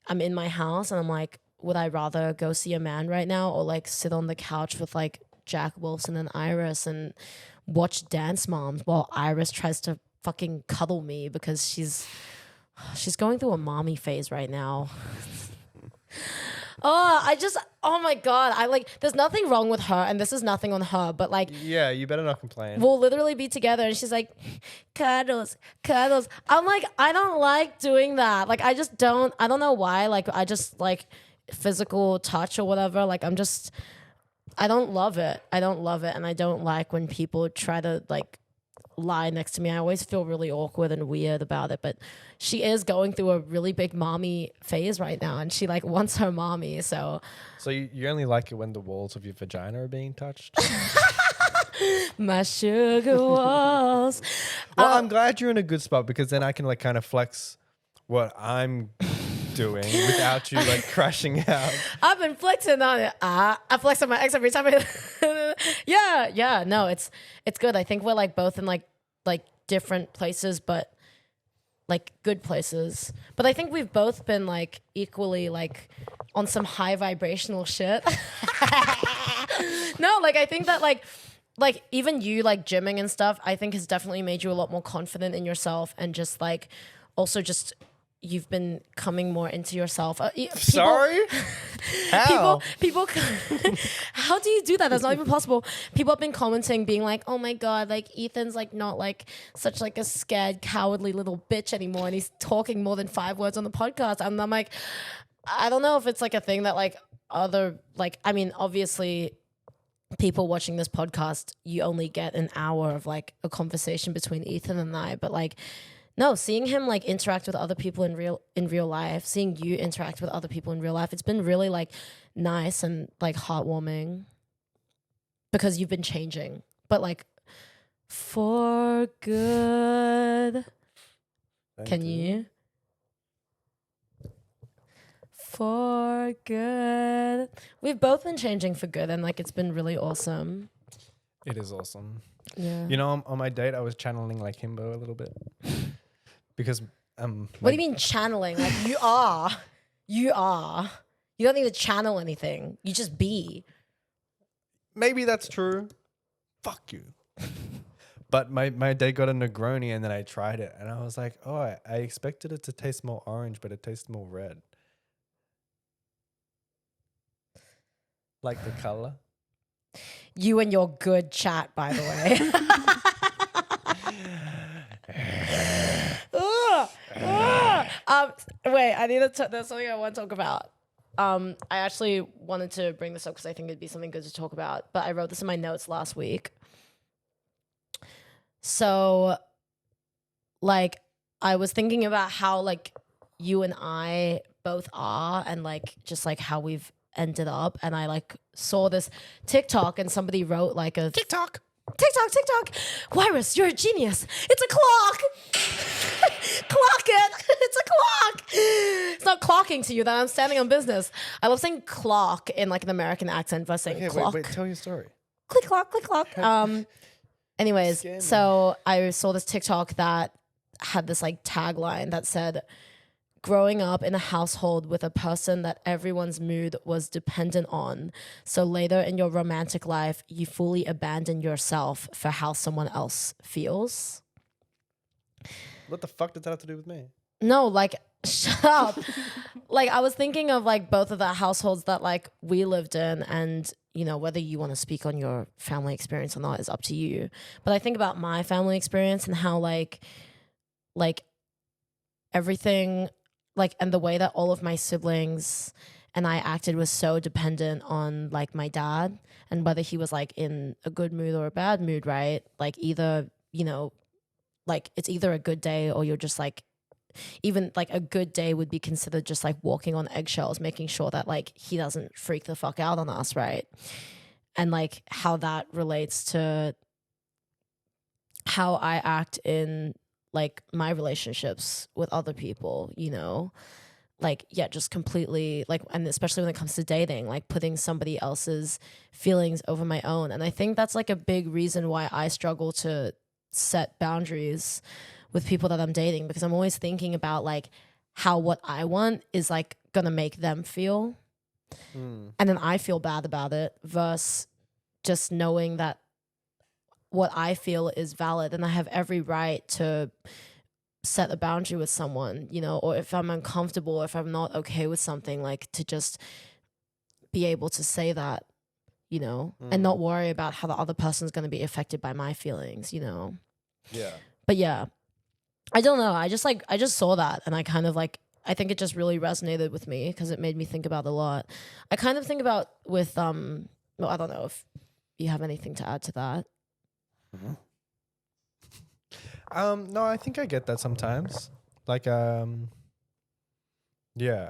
Speaker 2: I'm in my house and I'm like, would I rather go see a man right now or like sit on the couch with like Jack Wilson and Iris and watch Dance Moms while Iris tries to fucking cuddle me because she's going through a mommy phase right now. Oh my God. There's nothing wrong with her, and this is nothing on her, but like,
Speaker 3: yeah, you better not complain.
Speaker 2: We'll literally be together and she's like, cuddles. I'm like, I don't like doing that. Like, I don't know why. Like, I just like physical touch or whatever. Like, I don't love it. And I don't like when people try to like lie next to me. I always feel really awkward and weird about it, but she is going through a really big mommy phase right now, and she like wants her mommy. So
Speaker 3: you only like it when the walls of your vagina are being touched?
Speaker 2: My sugar walls.
Speaker 3: Well, I'm glad you're in a good spot, because then I can like kind of flex what I'm doing without you like crashing out.
Speaker 2: I've been flexing on it. I flex on my ex every time. Yeah. No, it's good. I think we're like both in like different places, but like good places. But I think we've both been like equally like on some high vibrational shit. No, like I think that like even you like gymming and stuff, I think has definitely made you a lot more confident in yourself, and just like also just you've been coming more into yourself.
Speaker 3: Sorry? How?
Speaker 2: People how do you do that? That's not even possible. People have been commenting being like, oh my God, like Ethan's like not like such like a scared, cowardly little bitch anymore, and he's talking more than 5 words on the podcast. And I'm like, I don't know if it's like a thing that like other, like, I mean, obviously people watching this podcast, you only get an hour of like a conversation between Ethan and I, but like, no, seeing him like interact with other people in real life, seeing you interact with other people in real life, it's been really like nice and like heartwarming, because you've been changing, but like for good. Can you? For good. We've both been changing for good, and like it's been really awesome.
Speaker 3: It is awesome.
Speaker 2: Yeah.
Speaker 3: You know, on my date, I was channeling like himbo a little bit. Because
Speaker 2: what do you mean channeling? Like you are. You don't need to channel anything. You just be.
Speaker 3: Maybe that's true. Fuck you. But my date got a Negroni, and then I tried it, and I was like, oh, I expected it to taste more orange, but it tastes more red. Like the color.
Speaker 2: You and your good chat, by the way. Wait, I need to. There's something I want to talk about. I actually wanted to bring this up because I think it'd be something good to talk about, but I wrote this in my notes last week. So, like, I was thinking about how like you and I both are, and like just like how we've ended up, and I like saw this TikTok, and somebody wrote like a TikTok. Wyrus, you're a genius. It's a clock. Clock it. It's a clock. It's not clocking to you that I'm standing on business. I love saying clock in like an American accent versus saying clock.
Speaker 3: Wait, tell your story.
Speaker 2: click clock, click clock. Anyways,
Speaker 3: Scare me.
Speaker 2: so I saw this TikTok that had this like tagline that said, growing up in a household with a person that everyone's mood was dependent on. So later in your romantic life, you fully abandon yourself for how someone else feels.
Speaker 3: What the fuck does that have to do with me?
Speaker 2: No, like, shut up. Like, I was thinking of like both of the households that like we lived in, and you know, whether you want to speak on your family experience or not is up to you. But I think about my family experience and how like everything, like, and the way that all of my siblings and I acted was so dependent on like my dad, and whether he was like in a good mood or a bad mood, right? Like either, you know, like it's either a good day or you're just like, even like a good day would be considered just like walking on eggshells, making sure that like he doesn't freak the fuck out on us, right? And like how that relates to how I act in like my relationships with other people, you know? Like, yeah, just completely like, and especially when it comes to dating, like putting somebody else's feelings over my own. And I think that's like a big reason why I struggle to set boundaries with people that I'm dating, because I'm always thinking about like how what I want is like gonna make them feel. And then I feel bad about it versus just knowing that what I feel is valid and I have every right to set a boundary with someone, you know, or if I'm uncomfortable, if I'm not okay with something, like to just be able to say that, you know, and not worry about how the other person's going to be affected by my feelings, you know.
Speaker 3: Yeah.
Speaker 2: But yeah, I don't know. I just saw that and I kind of like, I think it just really resonated with me because it made me think about a lot. I kind of think about with, well, I don't know if you have anything to add to that.
Speaker 3: No, I think I get that sometimes. Like, yeah,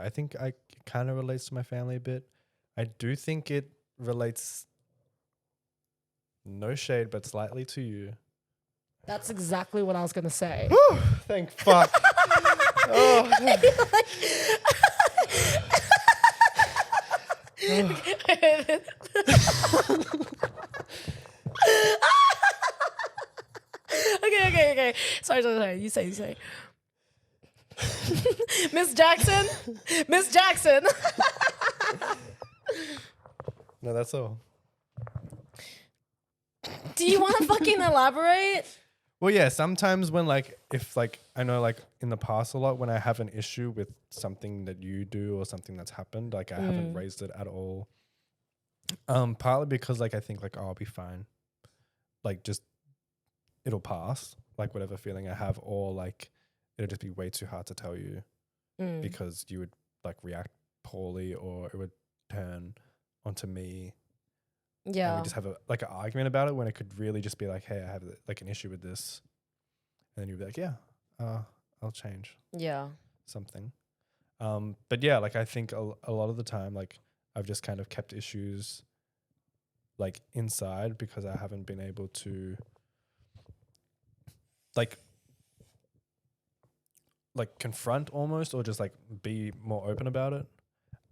Speaker 3: I think it kind of relates to my family a bit. I do think it relates, no shade, but slightly to you.
Speaker 2: That's exactly what I was going to say.
Speaker 3: Thank fuck. Oh.
Speaker 2: Okay. Sorry. You say. Miss Jackson.
Speaker 3: No, that's all.
Speaker 2: Do you want to fucking elaborate?
Speaker 3: Well, yeah, sometimes when like, if like, I know like in the past a lot when I have an issue with something that you do or something that's happened, like I haven't raised it at all. Partly because like I think like, oh, I'll be fine. Like just, it'll pass, like whatever feeling I have, or like it'll just be way too hard to tell you because you would like react poorly or it would turn onto me.
Speaker 2: Yeah.
Speaker 3: And we just have like an argument about it when it could really just be like, hey, I have like an issue with this. And then you'd be like, yeah, I'll change something. But yeah, like I think a lot of the time, like I've just kind of kept issues like inside because I haven't been able to like confront almost, or just like be more open about it.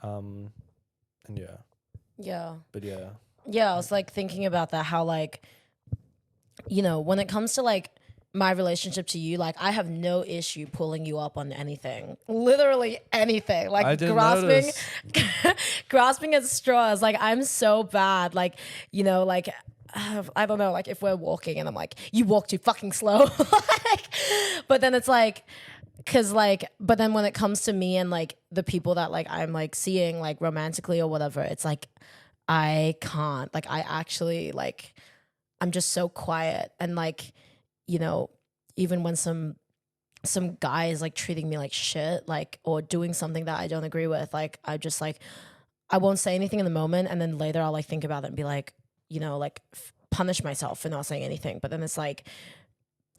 Speaker 3: And yeah.
Speaker 2: Yeah.
Speaker 3: But yeah.
Speaker 2: Yeah, I was like thinking about that, how like, you know, when it comes to like my relationship to you, like I have no issue pulling you up on anything, literally anything, like
Speaker 3: I didn't
Speaker 2: grasping,
Speaker 3: notice.
Speaker 2: grasping at straws. Like I'm so bad, like, you know, like I don't know, like if we're walking and I'm like, you walk too fucking slow, like, but then it's like, cause like, but then when it comes to me and like the people that like I'm like seeing like romantically or whatever, it's like, I can't, like, I actually, like, I'm just so quiet. And, like, you know, even when some guy is, like, treating me like shit, like, or doing something that I don't agree with, like, I just, like, I won't say anything in the moment. And then later I'll, like, think about it and be like, you know, like, punish myself for not saying anything. But then it's like,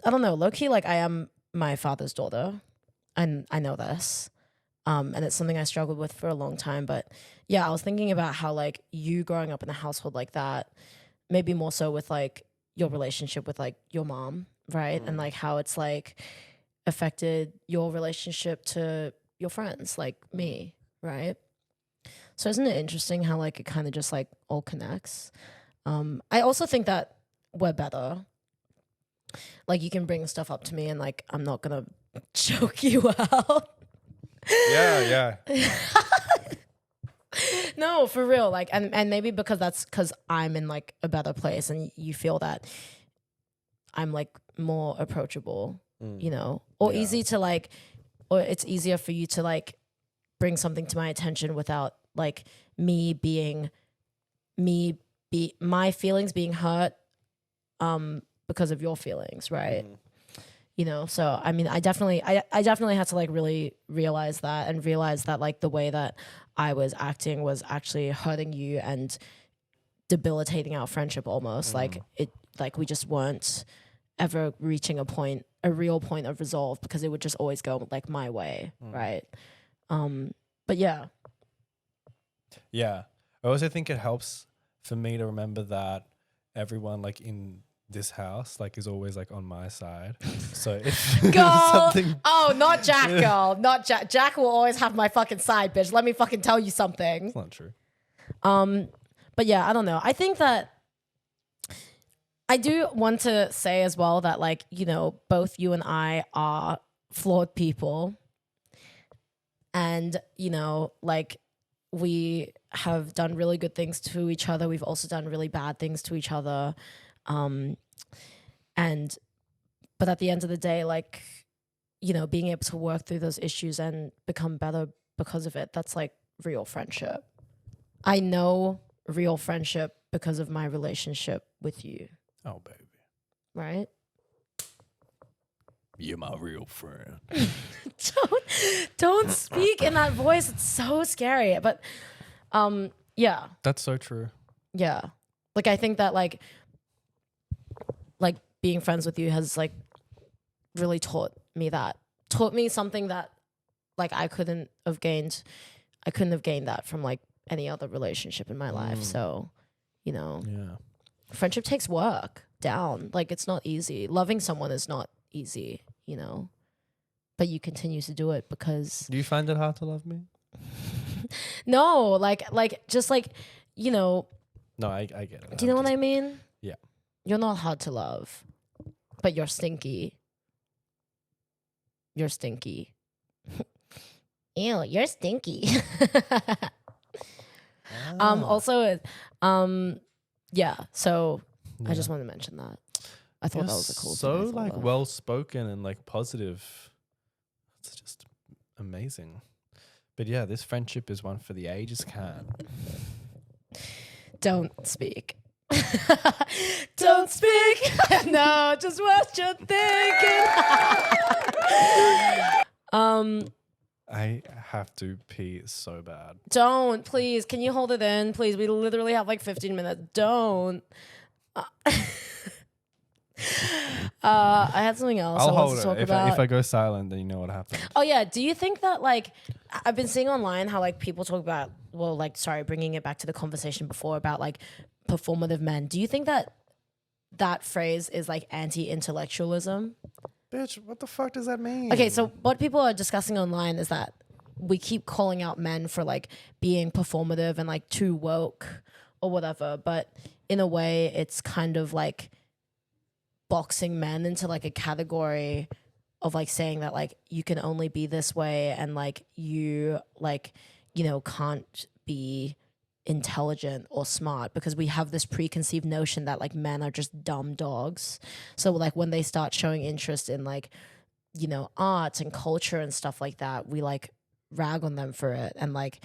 Speaker 2: I don't know, low-key, like, I am my father's daughter. And I know this. And it's something I struggled with for a long time. But yeah, I was thinking about how like you growing up in a household like that, maybe more so with like your relationship with like your mom, right? And like how it's like affected your relationship to your friends, like me, right? So isn't it interesting how like it kind of just like all connects? I also think that we're better. Like you can bring stuff up to me and like I'm not gonna choke you out.
Speaker 3: Yeah.
Speaker 2: No, for real. Like and maybe because I'm in like a better place and you feel that I'm like more approachable, you know, or
Speaker 3: Yeah.
Speaker 2: easy to like, or it's easier for you to like bring something to my attention without like my feelings being hurt because of your feelings, right? You know, so I mean I definitely had to like really realize that like the way that I was acting was actually hurting you and debilitating our friendship almost. Like we just weren't ever reaching a real point of resolve because it would just always go like my way, right? But yeah.
Speaker 3: I also think it helps for me to remember that everyone like in this house like is always like on my side. So if
Speaker 2: Girl,
Speaker 3: something
Speaker 2: not Jack, girl, not Jack. Jack will always have my fucking side, bitch. Let me fucking tell you something.
Speaker 3: it's not true.
Speaker 2: But yeah, I don't know. I think that I do want to say as well that like, you know, both you and I are flawed people. And, you know, like we have done really good things to each other. We've also done really bad things to each other. But at the end of the day, like, you know, being able to work through those issues and become better because of it, that's like real friendship. I know real friendship because of my relationship with you.
Speaker 3: Oh baby.
Speaker 2: Right?
Speaker 3: You're my real friend.
Speaker 2: Don't speak in that voice. It's so scary. But yeah.
Speaker 3: That's so true.
Speaker 2: Yeah. Like I think that like being friends with you has like really taught me something that like I couldn't have gained that from like any other relationship in my life. So, you know, friendship takes work down. Like it's not easy. Loving someone is not easy, you know, but you continue to do it because.
Speaker 3: Do you find it hard to love me?
Speaker 2: No, like just like, you know.
Speaker 3: No, I get it.
Speaker 2: Do you know what I mean?
Speaker 3: Yeah.
Speaker 2: You're not hard to love, but you're stinky. You're stinky. Ew, you're stinky. Also, yeah. So I just wanted to mention that. I thought that was a cool.
Speaker 3: So
Speaker 2: thing I thought
Speaker 3: like
Speaker 2: of.
Speaker 3: well spoken and like positive. It's just amazing. But yeah, this friendship is one for the ages, can.
Speaker 2: Don't speak. Don't speak. No, just what you're thinking.
Speaker 3: I have to pee so bad.
Speaker 2: Don't, please. Can you hold it in, please? We literally have like 15 minutes. Don't. I had something else I
Speaker 3: I'll
Speaker 2: wanted
Speaker 3: hold
Speaker 2: to
Speaker 3: it.
Speaker 2: talk
Speaker 3: If
Speaker 2: about.
Speaker 3: I go silent, then you know what happened.
Speaker 2: Oh yeah. Do you think that like I've been seeing online how like people talk about bringing it back to the conversation before about like performative men. Do you think that phrase is like anti-intellectualism?
Speaker 3: Bitch, what the fuck does that mean?
Speaker 2: Okay, so what people are discussing online is that we keep calling out men for like being performative and like too woke or whatever, but in a way it's kind of like boxing men into like a category of like saying that like you can only be this way and like you like, you know, can't be intelligent or smart because we have this preconceived notion that like men are just dumb dogs. So like when they start showing interest in like, you know, arts and culture and stuff like that, we like rag on them for it and like,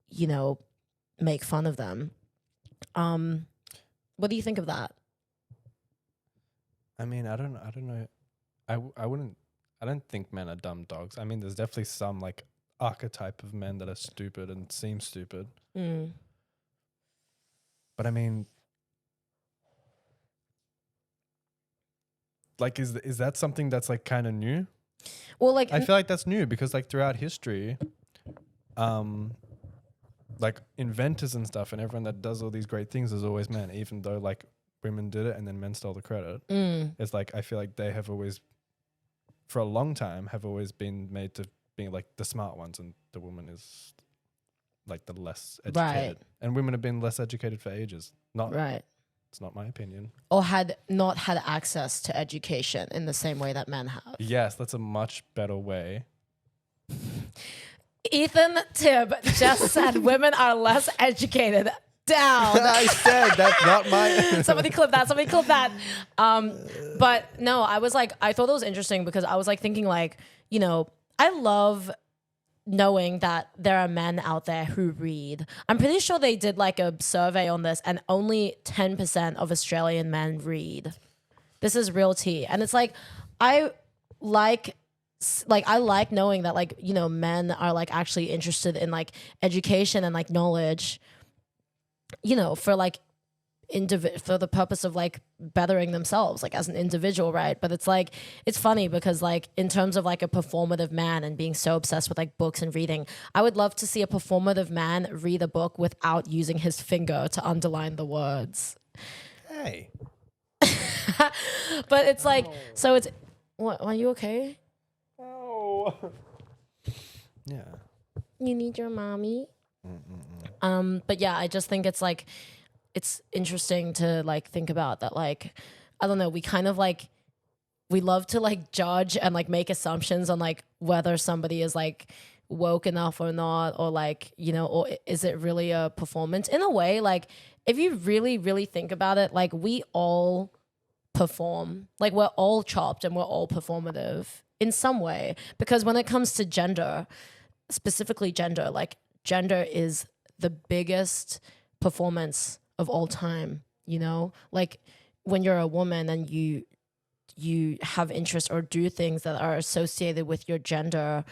Speaker 2: you know, make fun of them. What do you think of that?
Speaker 3: I mean, I don't know. I don't think men are dumb dogs. I mean, there's definitely some like archetype of men that are stupid and seem stupid. But I mean, like, is that something that's like kind of new?
Speaker 2: Well, like
Speaker 3: I feel like that's new because like throughout history, like inventors and stuff and everyone that does all these great things is always men, even though like women did it and then men stole the credit. It's like I feel like they have always, for a long time, have always been made to be like the smart ones, and the woman is like the less educated.
Speaker 2: Right.
Speaker 3: And women have been less educated for ages. Not
Speaker 2: right.
Speaker 3: It's not my opinion.
Speaker 2: Or had not had access to education in the same way that men have.
Speaker 3: Yes, that's a much better way.
Speaker 2: Ethan Tibb just said women are less educated. Down.
Speaker 3: I said that's not my.
Speaker 2: Somebody clip that. Somebody clip that. But no, I was like, I thought it was interesting because I was like thinking like, you know, I love knowing that there are men out there who read. I'm pretty sure they did like a survey on this and only 10% of Australian men read. This is real tea. And it's like, I like knowing that like, you know, men are like actually interested in like education and like knowledge, you know, for like for the purpose of like bettering themselves like as an individual, right? But it's like, it's funny because like in terms of like a performative man and being so obsessed with like books and reading, I would love to see a performative man read a book without using his finger to underline the words.
Speaker 3: Hey.
Speaker 2: But it's like, so it's, what, are you okay?
Speaker 3: Oh. Yeah.
Speaker 2: You need your mommy? But yeah, I just think it's like, it's interesting to like think about that. Like, I don't know, we kind of like, we love to like judge and like make assumptions on like whether somebody is like woke enough or not, or like, you know, or is it really a performance? In a way, like if you really, really think about it, like we all perform, like we're all chopped and we're all performative in some way, because when it comes to gender, specifically gender, like gender is the biggest performance of all time, you know? Like when you're a woman and you have interest or do things that are associated with your gender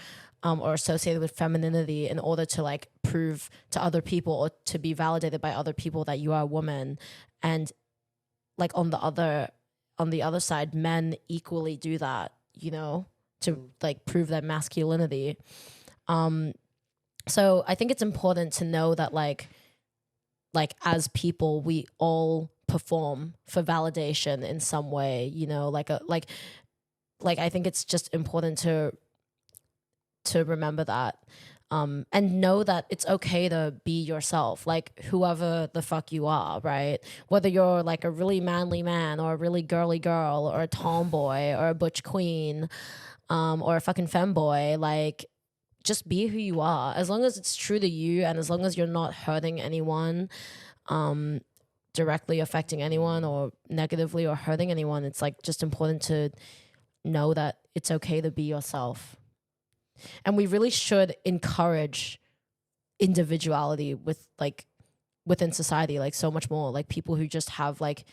Speaker 2: or associated with femininity in order to like prove to other people or to be validated by other people that you are a woman. And like on the other side, men equally do that, you know, to like prove their masculinity. So I think it's important to know that like as people, we all perform for validation in some way, you know, like I think it's just important to remember that, and know that it's okay to be yourself, like whoever the fuck you are, right? Whether you're like a really manly man or a really girly girl or a tomboy or a butch queen, or a fucking femboy, like just be who you are, as long as it's true to you and as long as you're not hurting anyone, directly affecting anyone or negatively or hurting anyone. It's like just important to know that it's okay to be yourself. And we really should encourage individuality with like within society, like so much more, like people who just have like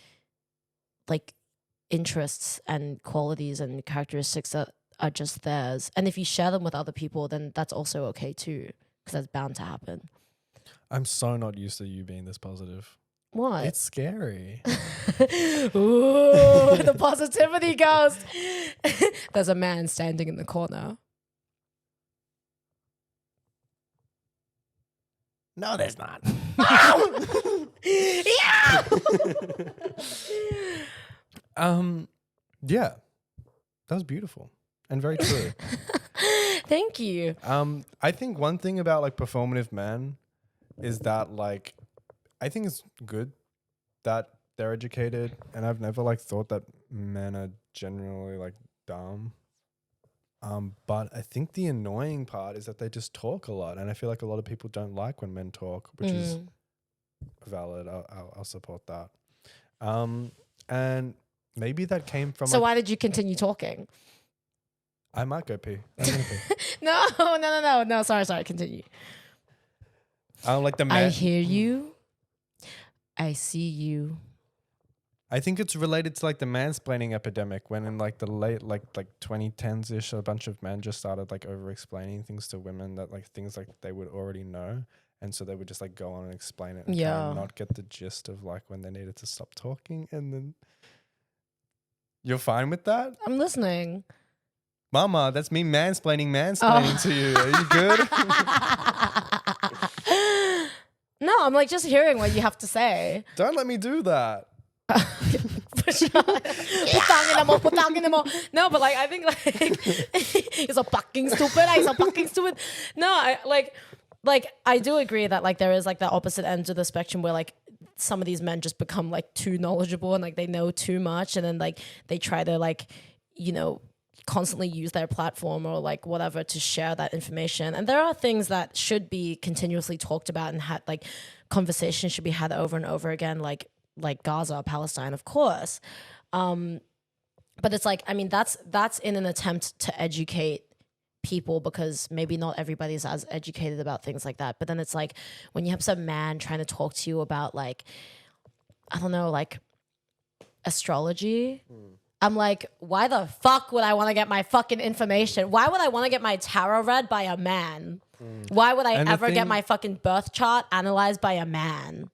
Speaker 2: interests and qualities and characteristics that are just theirs. And if you share them with other people, then that's also okay too, because that's bound to happen.
Speaker 3: I'm so not used to you being this positive.
Speaker 2: What?
Speaker 3: It's scary.
Speaker 2: Ooh, the positivity ghost. There's a man standing in the corner.
Speaker 3: No, there's not.
Speaker 2: Yeah.
Speaker 3: Yeah, that was beautiful and very true.
Speaker 2: Thank you.
Speaker 3: I think one thing about like performative men is that like, I think it's good that they're educated, and I've never like thought that men are generally like dumb. But I think the annoying part is that they just talk a lot, and I feel like a lot of people don't like when men talk, which is valid. I'll support that. And maybe that came from.
Speaker 2: So why did you continue talking?
Speaker 3: I might go pee. I'm gonna pee.
Speaker 2: No. Sorry. Continue.
Speaker 3: Like the man.
Speaker 2: I hear you. I see you.
Speaker 3: I think it's related to like the mansplaining epidemic, when in like the late like 2010s ish, a bunch of men just started like over explaining things to women that like things like they would already know, and so they would just like go on and explain it and kind of not get the gist of like when they needed to stop talking. And then you're fine with that?
Speaker 2: I'm listening.
Speaker 3: Mama, that's me mansplaining to you. Are you good?
Speaker 2: No, I'm like just hearing what you have to say.
Speaker 3: Don't let me do that.
Speaker 2: Putang in mo. No, but like I think like he's so fucking stupid. He's so fucking stupid. No, I like I do agree that like there is like the opposite end of the spectrum where like some of these men just become like too knowledgeable and like they know too much, and then like they try to like, you know, constantly use their platform or like whatever to share that information. And there are things that should be continuously talked about and had like conversations should be had over and over again, like Gaza, Palestine, of course. But it's like, I mean, that's in an attempt to educate people, because maybe not everybody's as educated about things like that. But then it's like when you have some man trying to talk to you about like, I don't know, like astrology. I'm like, why the fuck would I want to get my fucking information? Why would I want to get my tarot read by a man? Why would I ever get my fucking birth chart analyzed by a man?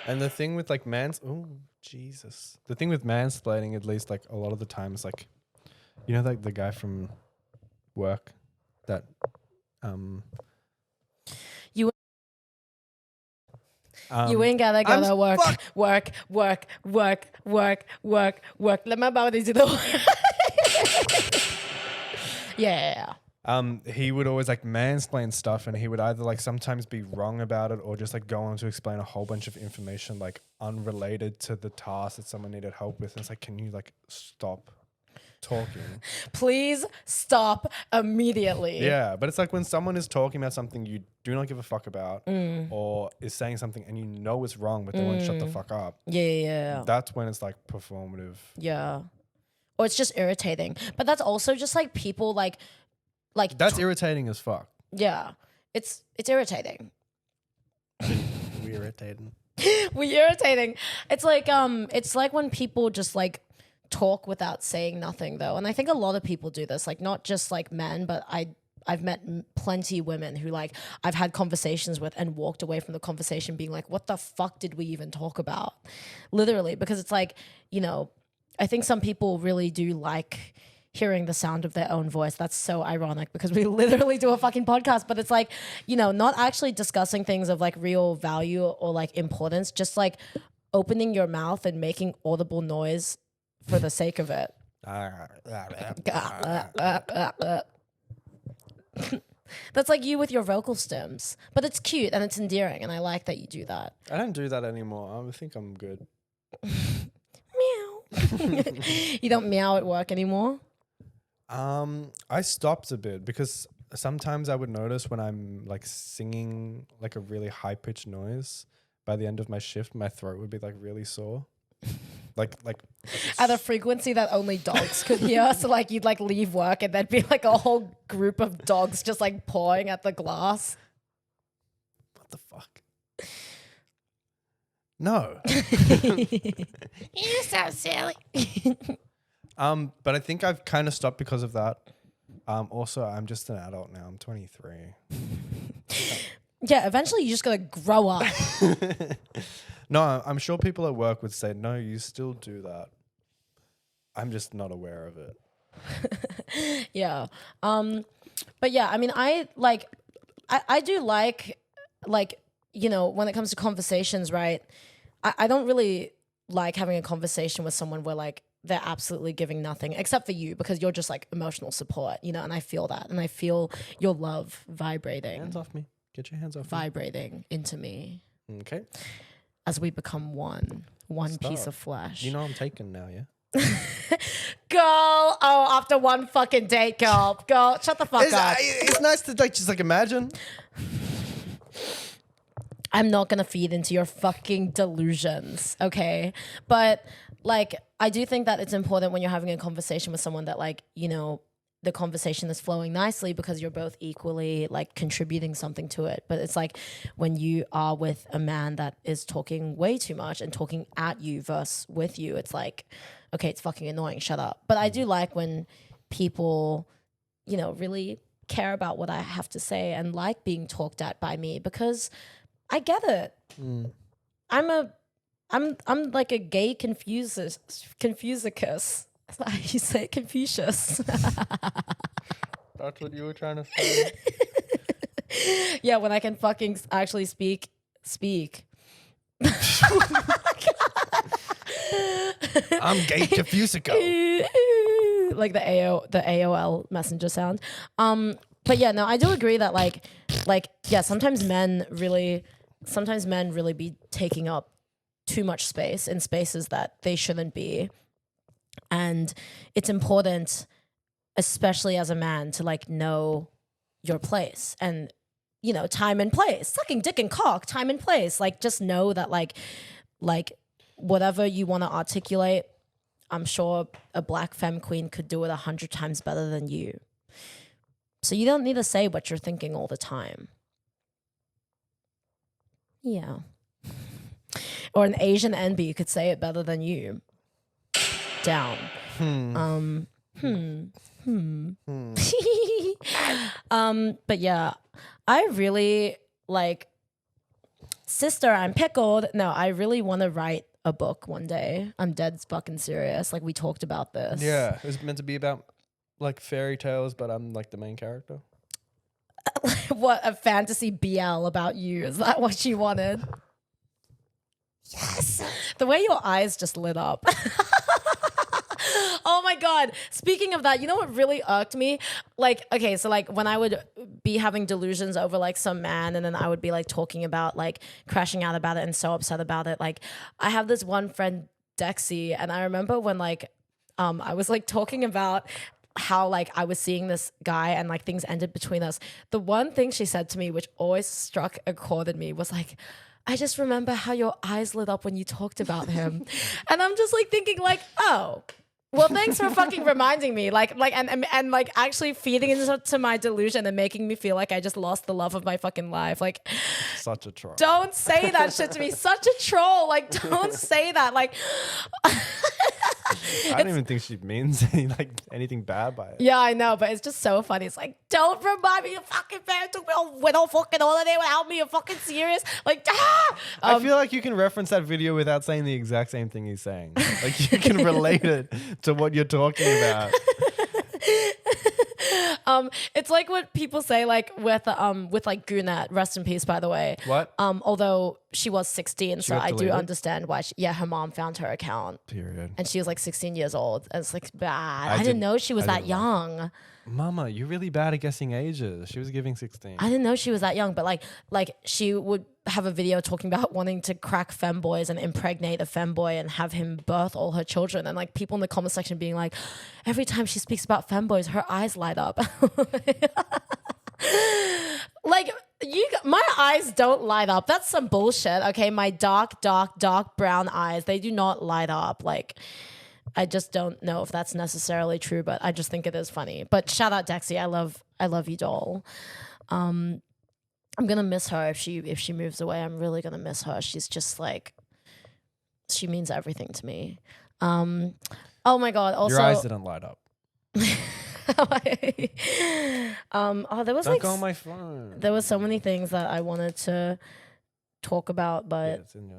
Speaker 3: And the thing with like oh Jesus, the thing with mansplaining, at least like a lot of the time, is like, you know, like the guy from work that
Speaker 2: you ain't gotta go to work. Let my body do the work. Yeah.
Speaker 3: He would always like mansplain stuff, and he would either like sometimes be wrong about it or just like go on to explain a whole bunch of information like unrelated to the task that someone needed help with. And it's like, can you like stop talking?
Speaker 2: Please stop immediately.
Speaker 3: Yeah, but it's like when someone is talking about something you do not give a fuck about, or is saying something and you know it's wrong, but they want to shut the fuck up.
Speaker 2: Yeah.
Speaker 3: That's when it's like performative.
Speaker 2: Yeah. Or it's just irritating. But that's also just like people like
Speaker 3: that's irritating as fuck.
Speaker 2: Yeah. It's irritating.
Speaker 3: We're irritating.
Speaker 2: We're irritating. It's like when people just like talk without saying nothing though. And I think a lot of people do this, like not just like men, but I've met plenty women who like I've had conversations with and walked away from the conversation being like, what the fuck did we even talk about? Literally, because it's like, you know, I think some people really do like hearing the sound of their own voice. That's so ironic because we literally do a fucking podcast, but it's like, you know, not actually discussing things of like real value or like importance, just like opening your mouth and making audible noise for the sake of it. That's like you with your vocal stems, but it's cute and it's endearing, and I like that you do that.
Speaker 3: I don't do that anymore. I think I'm good.
Speaker 2: Meow. You don't meow at work anymore?
Speaker 3: I stopped a bit because sometimes I would notice when I'm like singing like a really high pitched noise, by the end of my shift, my throat would be like really sore. like
Speaker 2: At a frequency that only dogs could hear. So like you'd like leave work and there'd be like a whole group of dogs just like pawing at the glass.
Speaker 3: What the fuck? No.
Speaker 2: You're so silly.
Speaker 3: But I think I've kind of stopped because of that. Also, I'm just an adult now. I'm 23.
Speaker 2: Yeah, eventually you just gotta grow up.
Speaker 3: No, I'm sure people at work would say, no, you still do that. I'm just not aware of it.
Speaker 2: Yeah. But yeah, I mean, I do like, you know, when it comes to conversations, right? I don't really like having a conversation with someone where like they're absolutely giving nothing except for you, because you're just like emotional support, you know, and I feel that. And I feel your love vibrating.
Speaker 3: Hands off me. Get your hands off me.
Speaker 2: Vibrating into me.
Speaker 3: Okay.
Speaker 2: As we become one piece of flesh.
Speaker 3: You know I'm taken now, yeah?
Speaker 2: Girl, after one fucking date, girl, shut the fuck up.
Speaker 3: It's nice to like just like imagine.
Speaker 2: I'm not gonna feed into your fucking delusions, okay? But like, I do think that it's important when you're having a conversation with someone that like, you know, the conversation is flowing nicely because you're both equally like contributing something to it. But it's like when you are with a man that is talking way too much and talking at you versus with you, it's like, okay, it's fucking annoying, shut up. But I do like when people, you know, really care about what I have to say and like being talked at by me, because I get it. I'm like a gay Confucius. That's how you say it, Confucius.
Speaker 3: That's what you were trying to say.
Speaker 2: Yeah, when I can fucking actually speak.
Speaker 3: I'm gay Confucico.
Speaker 2: Like the AOL messenger sound. But yeah, no, I do agree that like yeah, sometimes men really sometimes men really be taking up too much space in spaces that they shouldn't be. And it's important, especially as a man, to like know your place and, you know, time and place. Sucking dick and cock, time and place. Like, just know that like whatever you want to articulate, I'm sure a black femme queen could do it 100 times better than you. So you don't need to say what you're thinking all the time. Yeah. Or an Asian NB could say it better than you. Down. But yeah, I really like, sister, I'm pickled. No, I really want to write a book one day. I'm dead fucking serious. Like, we talked about this.
Speaker 3: Yeah, it was meant to be about like fairy tales, but I'm like the main character.
Speaker 2: What, a fantasy BL about you? Is that what you wanted? Yes. The way your eyes just lit up. Oh my God. Speaking of that, you know what really irked me? Like, okay, so like when I would be having delusions over like some man, and then I would be like talking about like crashing out about it and so upset about it. Like, I have this one friend, Dexy, and I remember when like I was like talking about how like I was seeing this guy and like things ended between us. The one thing she said to me, which always struck a chord in me, was like, I just remember how your eyes lit up when you talked about him. And I'm just like thinking like, oh, well, thanks for fucking reminding me, like, and like actually feeding into my delusion and making me feel like I just lost the love of my fucking life. Like,
Speaker 3: Such a troll.
Speaker 2: don't say that shit to me. Such a troll. Like, don't say that. Like,
Speaker 3: I don't even think she means anything bad by it.
Speaker 2: yeah, I know, but it's just so funny. It's like, don't remind me, you fucking man took me on widow fucking holiday without me. You're fucking serious. Like,
Speaker 3: I feel like you can reference that video without saying the exact same thing he's saying. Like, you can relate it to what you're talking about.
Speaker 2: It's like what people say, like with like Goonette, rest in peace, by the way.
Speaker 3: What?
Speaker 2: Although she was 16, so
Speaker 3: got
Speaker 2: I do
Speaker 3: deleted?
Speaker 2: understand why. Her mom found her account,
Speaker 3: Period.
Speaker 2: and she was like 16 years old. And it's like bad. I didn't
Speaker 3: didn't-
Speaker 2: know she was
Speaker 3: I
Speaker 2: that
Speaker 3: didn't
Speaker 2: young.
Speaker 3: Mama, you're really bad at guessing ages. She was giving 16.
Speaker 2: I didn't know she was that young, but like she would have a video talking about wanting to crack femboys and impregnate a femboy and have him birth all her children, and like people in the comment section being like, every time she speaks about femboys, her eyes light up. Like, my eyes don't light up. That's some bullshit. Okay, my dark brown eyes, they do not light up. Like, I just don't know if that's necessarily true, but I just think it is funny. But shout out Dexy, I love you, doll. I'm gonna miss her if she moves away. I'm really gonna miss her. She's just like, she means everything to me. Oh my God. Also,
Speaker 3: Your eyes didn't light up.
Speaker 2: there was
Speaker 3: Don't
Speaker 2: like
Speaker 3: go on my phone.
Speaker 2: there were so many things that I wanted to talk about,
Speaker 3: Yeah,
Speaker 2: but
Speaker 3: it's in your,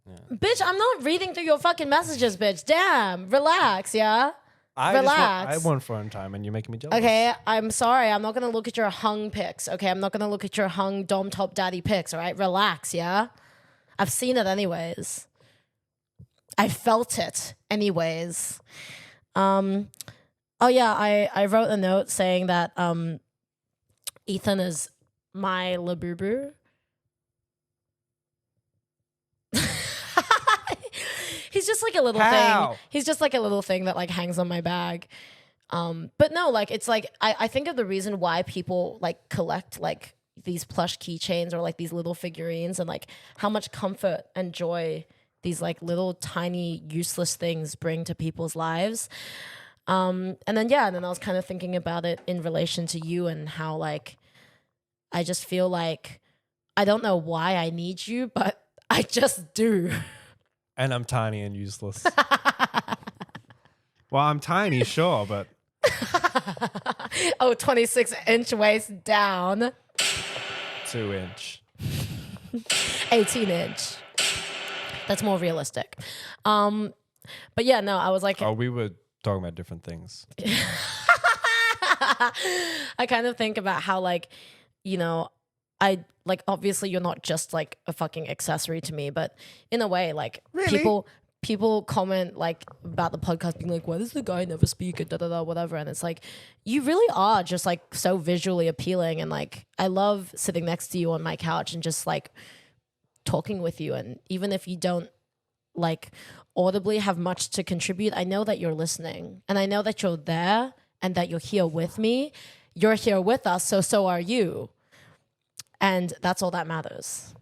Speaker 3: yeah.
Speaker 2: bitch, I'm not reading through your fucking messages, bitch. Damn, relax, yeah. Relax.
Speaker 3: I want phone time, and you're making me jealous.
Speaker 2: Okay, I'm sorry. I'm not gonna look at your hung pics. Okay, I'm not gonna look at your hung dome top daddy pics. All right, relax, yeah. I've seen it anyways. I felt it anyways. Oh yeah, I wrote a note saying that Ethan is my labubu. He's just like a little
Speaker 3: How?
Speaker 2: thing. He's just like a little thing that like hangs on my bag. But no, like it's like I think of the reason why people like collect like these plush keychains or like these little figurines, and like how much comfort and joy these like little tiny useless things bring to people's lives. And then I was kind of thinking about it in relation to you and how like I just feel like I don't know why I need you, but I just do.
Speaker 3: And I'm tiny and useless. Well, I'm tiny, sure, but
Speaker 2: Oh, 26-inch waist down.
Speaker 3: 2-inch.
Speaker 2: 18-inch. That's more realistic. But yeah, no, I was like,
Speaker 3: Oh, we were talking about different things.
Speaker 2: I kind of think about how like, you know, I like obviously you're not just like a fucking accessory to me, but in a way, like
Speaker 3: Really?
Speaker 2: people comment like about the podcast being like, why does the guy never speak and whatever, and it's like, you really are just like so visually appealing, and like I love sitting next to you on my couch and just like talking with you, and even if you don't like audibly have much to contribute, I know that you're listening, and I know that you're there and that you're here with me. You're here with us, so are you, and that's all that matters.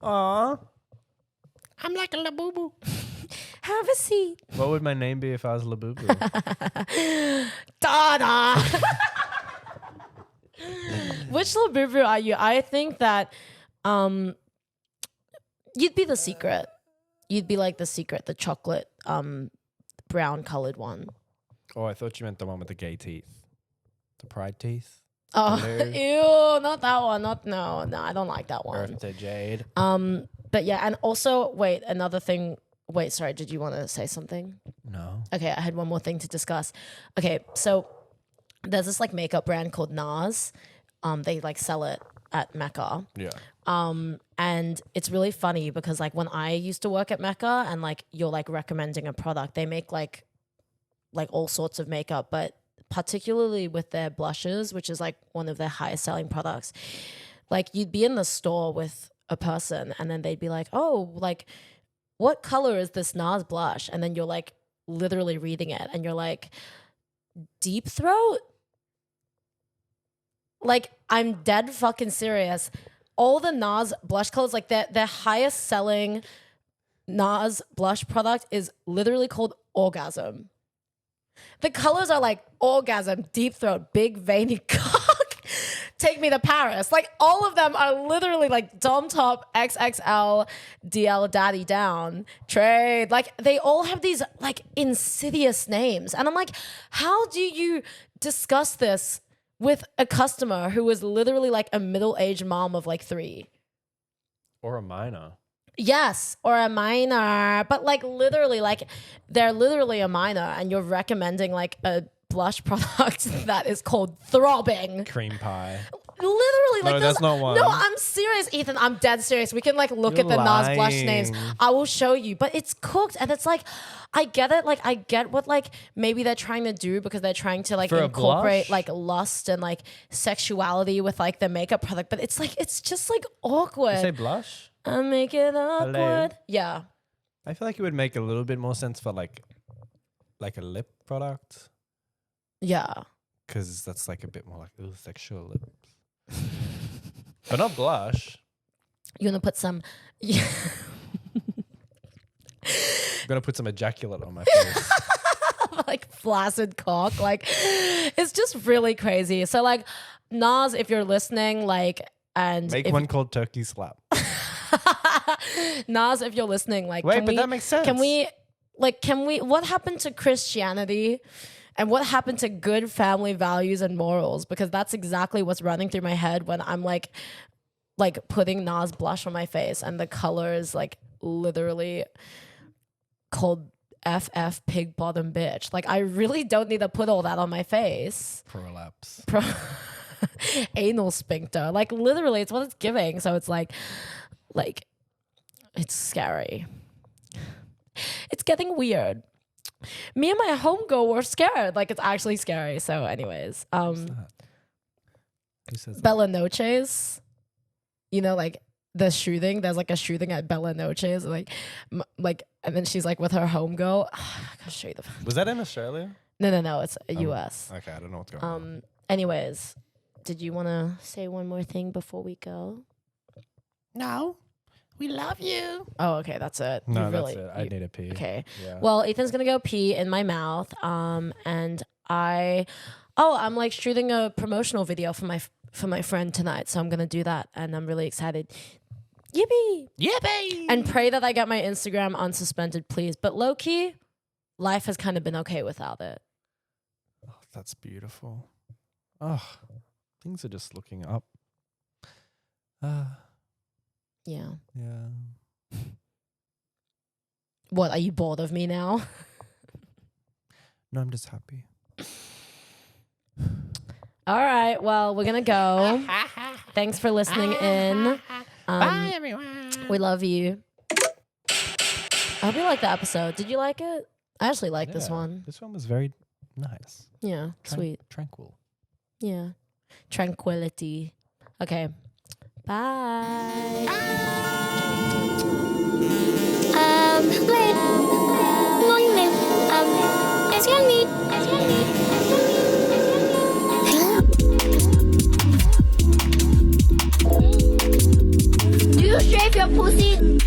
Speaker 3: Aw.
Speaker 2: I'm like a labubu. Have a seat.
Speaker 3: What would my name be if I was Labubu?
Speaker 2: Dada. Which labubu are you? I think that you'd be the secret. You'd be like the secret, the chocolate brown colored one.
Speaker 3: Oh, I thought you meant the one with the gay teeth. The pride teeth.
Speaker 2: Oh,
Speaker 3: Hello.
Speaker 2: ew, not that one. No, I don't like that one.
Speaker 3: Birthday Jade.
Speaker 2: But yeah, and also, wait, another thing. Wait, sorry, did you want to say something?
Speaker 3: No.
Speaker 2: Okay, I had one more thing to discuss. Okay, so there's this like makeup brand called NARS. They like sell it at Mecca.
Speaker 3: Yeah.
Speaker 2: And it's really funny because like when I used to work at Mecca and like you're like recommending a product, they make like all sorts of makeup, but particularly with their blushes, which is like one of their highest selling products. Like you'd be in the store with a person and then they'd be like, oh, like what color is this NARS blush? And then you're like literally reading it and you're like, deep throat? Like I'm dead fucking serious. All the NARS blush colors, like their highest selling NARS blush product is literally called Orgasm. The colors are like orgasm, deep throat, big veiny cock, take me to Paris. Like all of them are literally like dom top, XXL, DL daddy down, trade. Like they all have these like insidious names. And I'm like, how do you discuss this with a customer who is literally like a middle-aged mom of like 3?
Speaker 3: Or a minor.
Speaker 2: Yes, or a minor, but like literally, like they're literally a minor, and you're recommending like a blush product that is called Throbbing.
Speaker 3: Cream pie.
Speaker 2: Literally, like
Speaker 3: No, that's not one.
Speaker 2: No, I'm serious, Ethan. I'm dead serious. We can like look
Speaker 3: You're
Speaker 2: at the NARS blush names.
Speaker 3: lying.
Speaker 2: I will show you, but it's cooked, and it's like, I get it. Like I get what like maybe they're trying to do because they're trying to like
Speaker 3: For a
Speaker 2: incorporate
Speaker 3: blush?
Speaker 2: like lust and like sexuality with like the makeup product, but it's like it's just like awkward.
Speaker 3: You say blush?
Speaker 2: I make it awkward. Yeah.
Speaker 3: I feel like it would make a little bit more sense for like a lip product.
Speaker 2: Yeah.
Speaker 3: Because that's like a bit more like, ooh, sexual lips. But not blush.
Speaker 2: You want to put some. Yeah.
Speaker 3: I'm going to put some ejaculate on my face.
Speaker 2: Like flaccid cock. Like it's just really crazy. So like Nas, if you're listening, like, and
Speaker 3: Make
Speaker 2: if,
Speaker 3: one called Turkey Slap.
Speaker 2: Nas, if you're listening, like,
Speaker 3: Wait, but that makes sense.
Speaker 2: Can we, what happened to Christianity and what happened to good family values and morals? Because that's exactly what's running through my head when I'm like putting NARS blush on my face and the color is like literally called FF pig bottom bitch. Like I really don't need to put all that on my face.
Speaker 3: Prolapse.
Speaker 2: Anal sphincter. Like literally it's what it's giving. So it's like it's scary. It's getting weird. Me and my homegirl were scared. Like it's actually scary. So anyways,
Speaker 3: Who says that?
Speaker 2: Bella Noche's, you know, like the shooting, there's like a shooting at Bella Noche's, like and then she's like with her homegirl. I'll show you the
Speaker 3: Was that in Australia?
Speaker 2: No, it's a US.
Speaker 3: Okay, I don't know what's going on.
Speaker 2: Anyways, did you want to say one more thing before we go?
Speaker 3: No. We love you.
Speaker 2: Oh, okay, that's it.
Speaker 3: No,
Speaker 2: You really,
Speaker 3: that's it. I need a pee.
Speaker 2: Okay.
Speaker 3: Yeah.
Speaker 2: Well, Ethan's gonna go pee in my mouth. And I'm like shooting a promotional video for my friend tonight, so I'm gonna do that, and I'm really excited. Yippee!
Speaker 3: Yippee!
Speaker 2: And pray that I get my Instagram unsuspended, please. But low key, life has kind of been okay without it.
Speaker 3: Oh, that's beautiful. Oh, things are just looking up.
Speaker 2: Yeah.
Speaker 3: Yeah.
Speaker 2: What, are you bored of me now?
Speaker 3: No, I'm just happy.
Speaker 2: All right. Well, we're gonna go. Thanks for listening in.
Speaker 3: Bye, everyone.
Speaker 2: We love you. I hope you liked the episode. Did you like it? I actually like this
Speaker 3: Yeah,
Speaker 2: one.
Speaker 3: This one was very nice.
Speaker 2: Yeah, sweet.
Speaker 3: Tranquil.
Speaker 2: Yeah. Tranquility. Okay. Bye.
Speaker 4: Wait. Long live. It's young meat. Do you shave your pussy?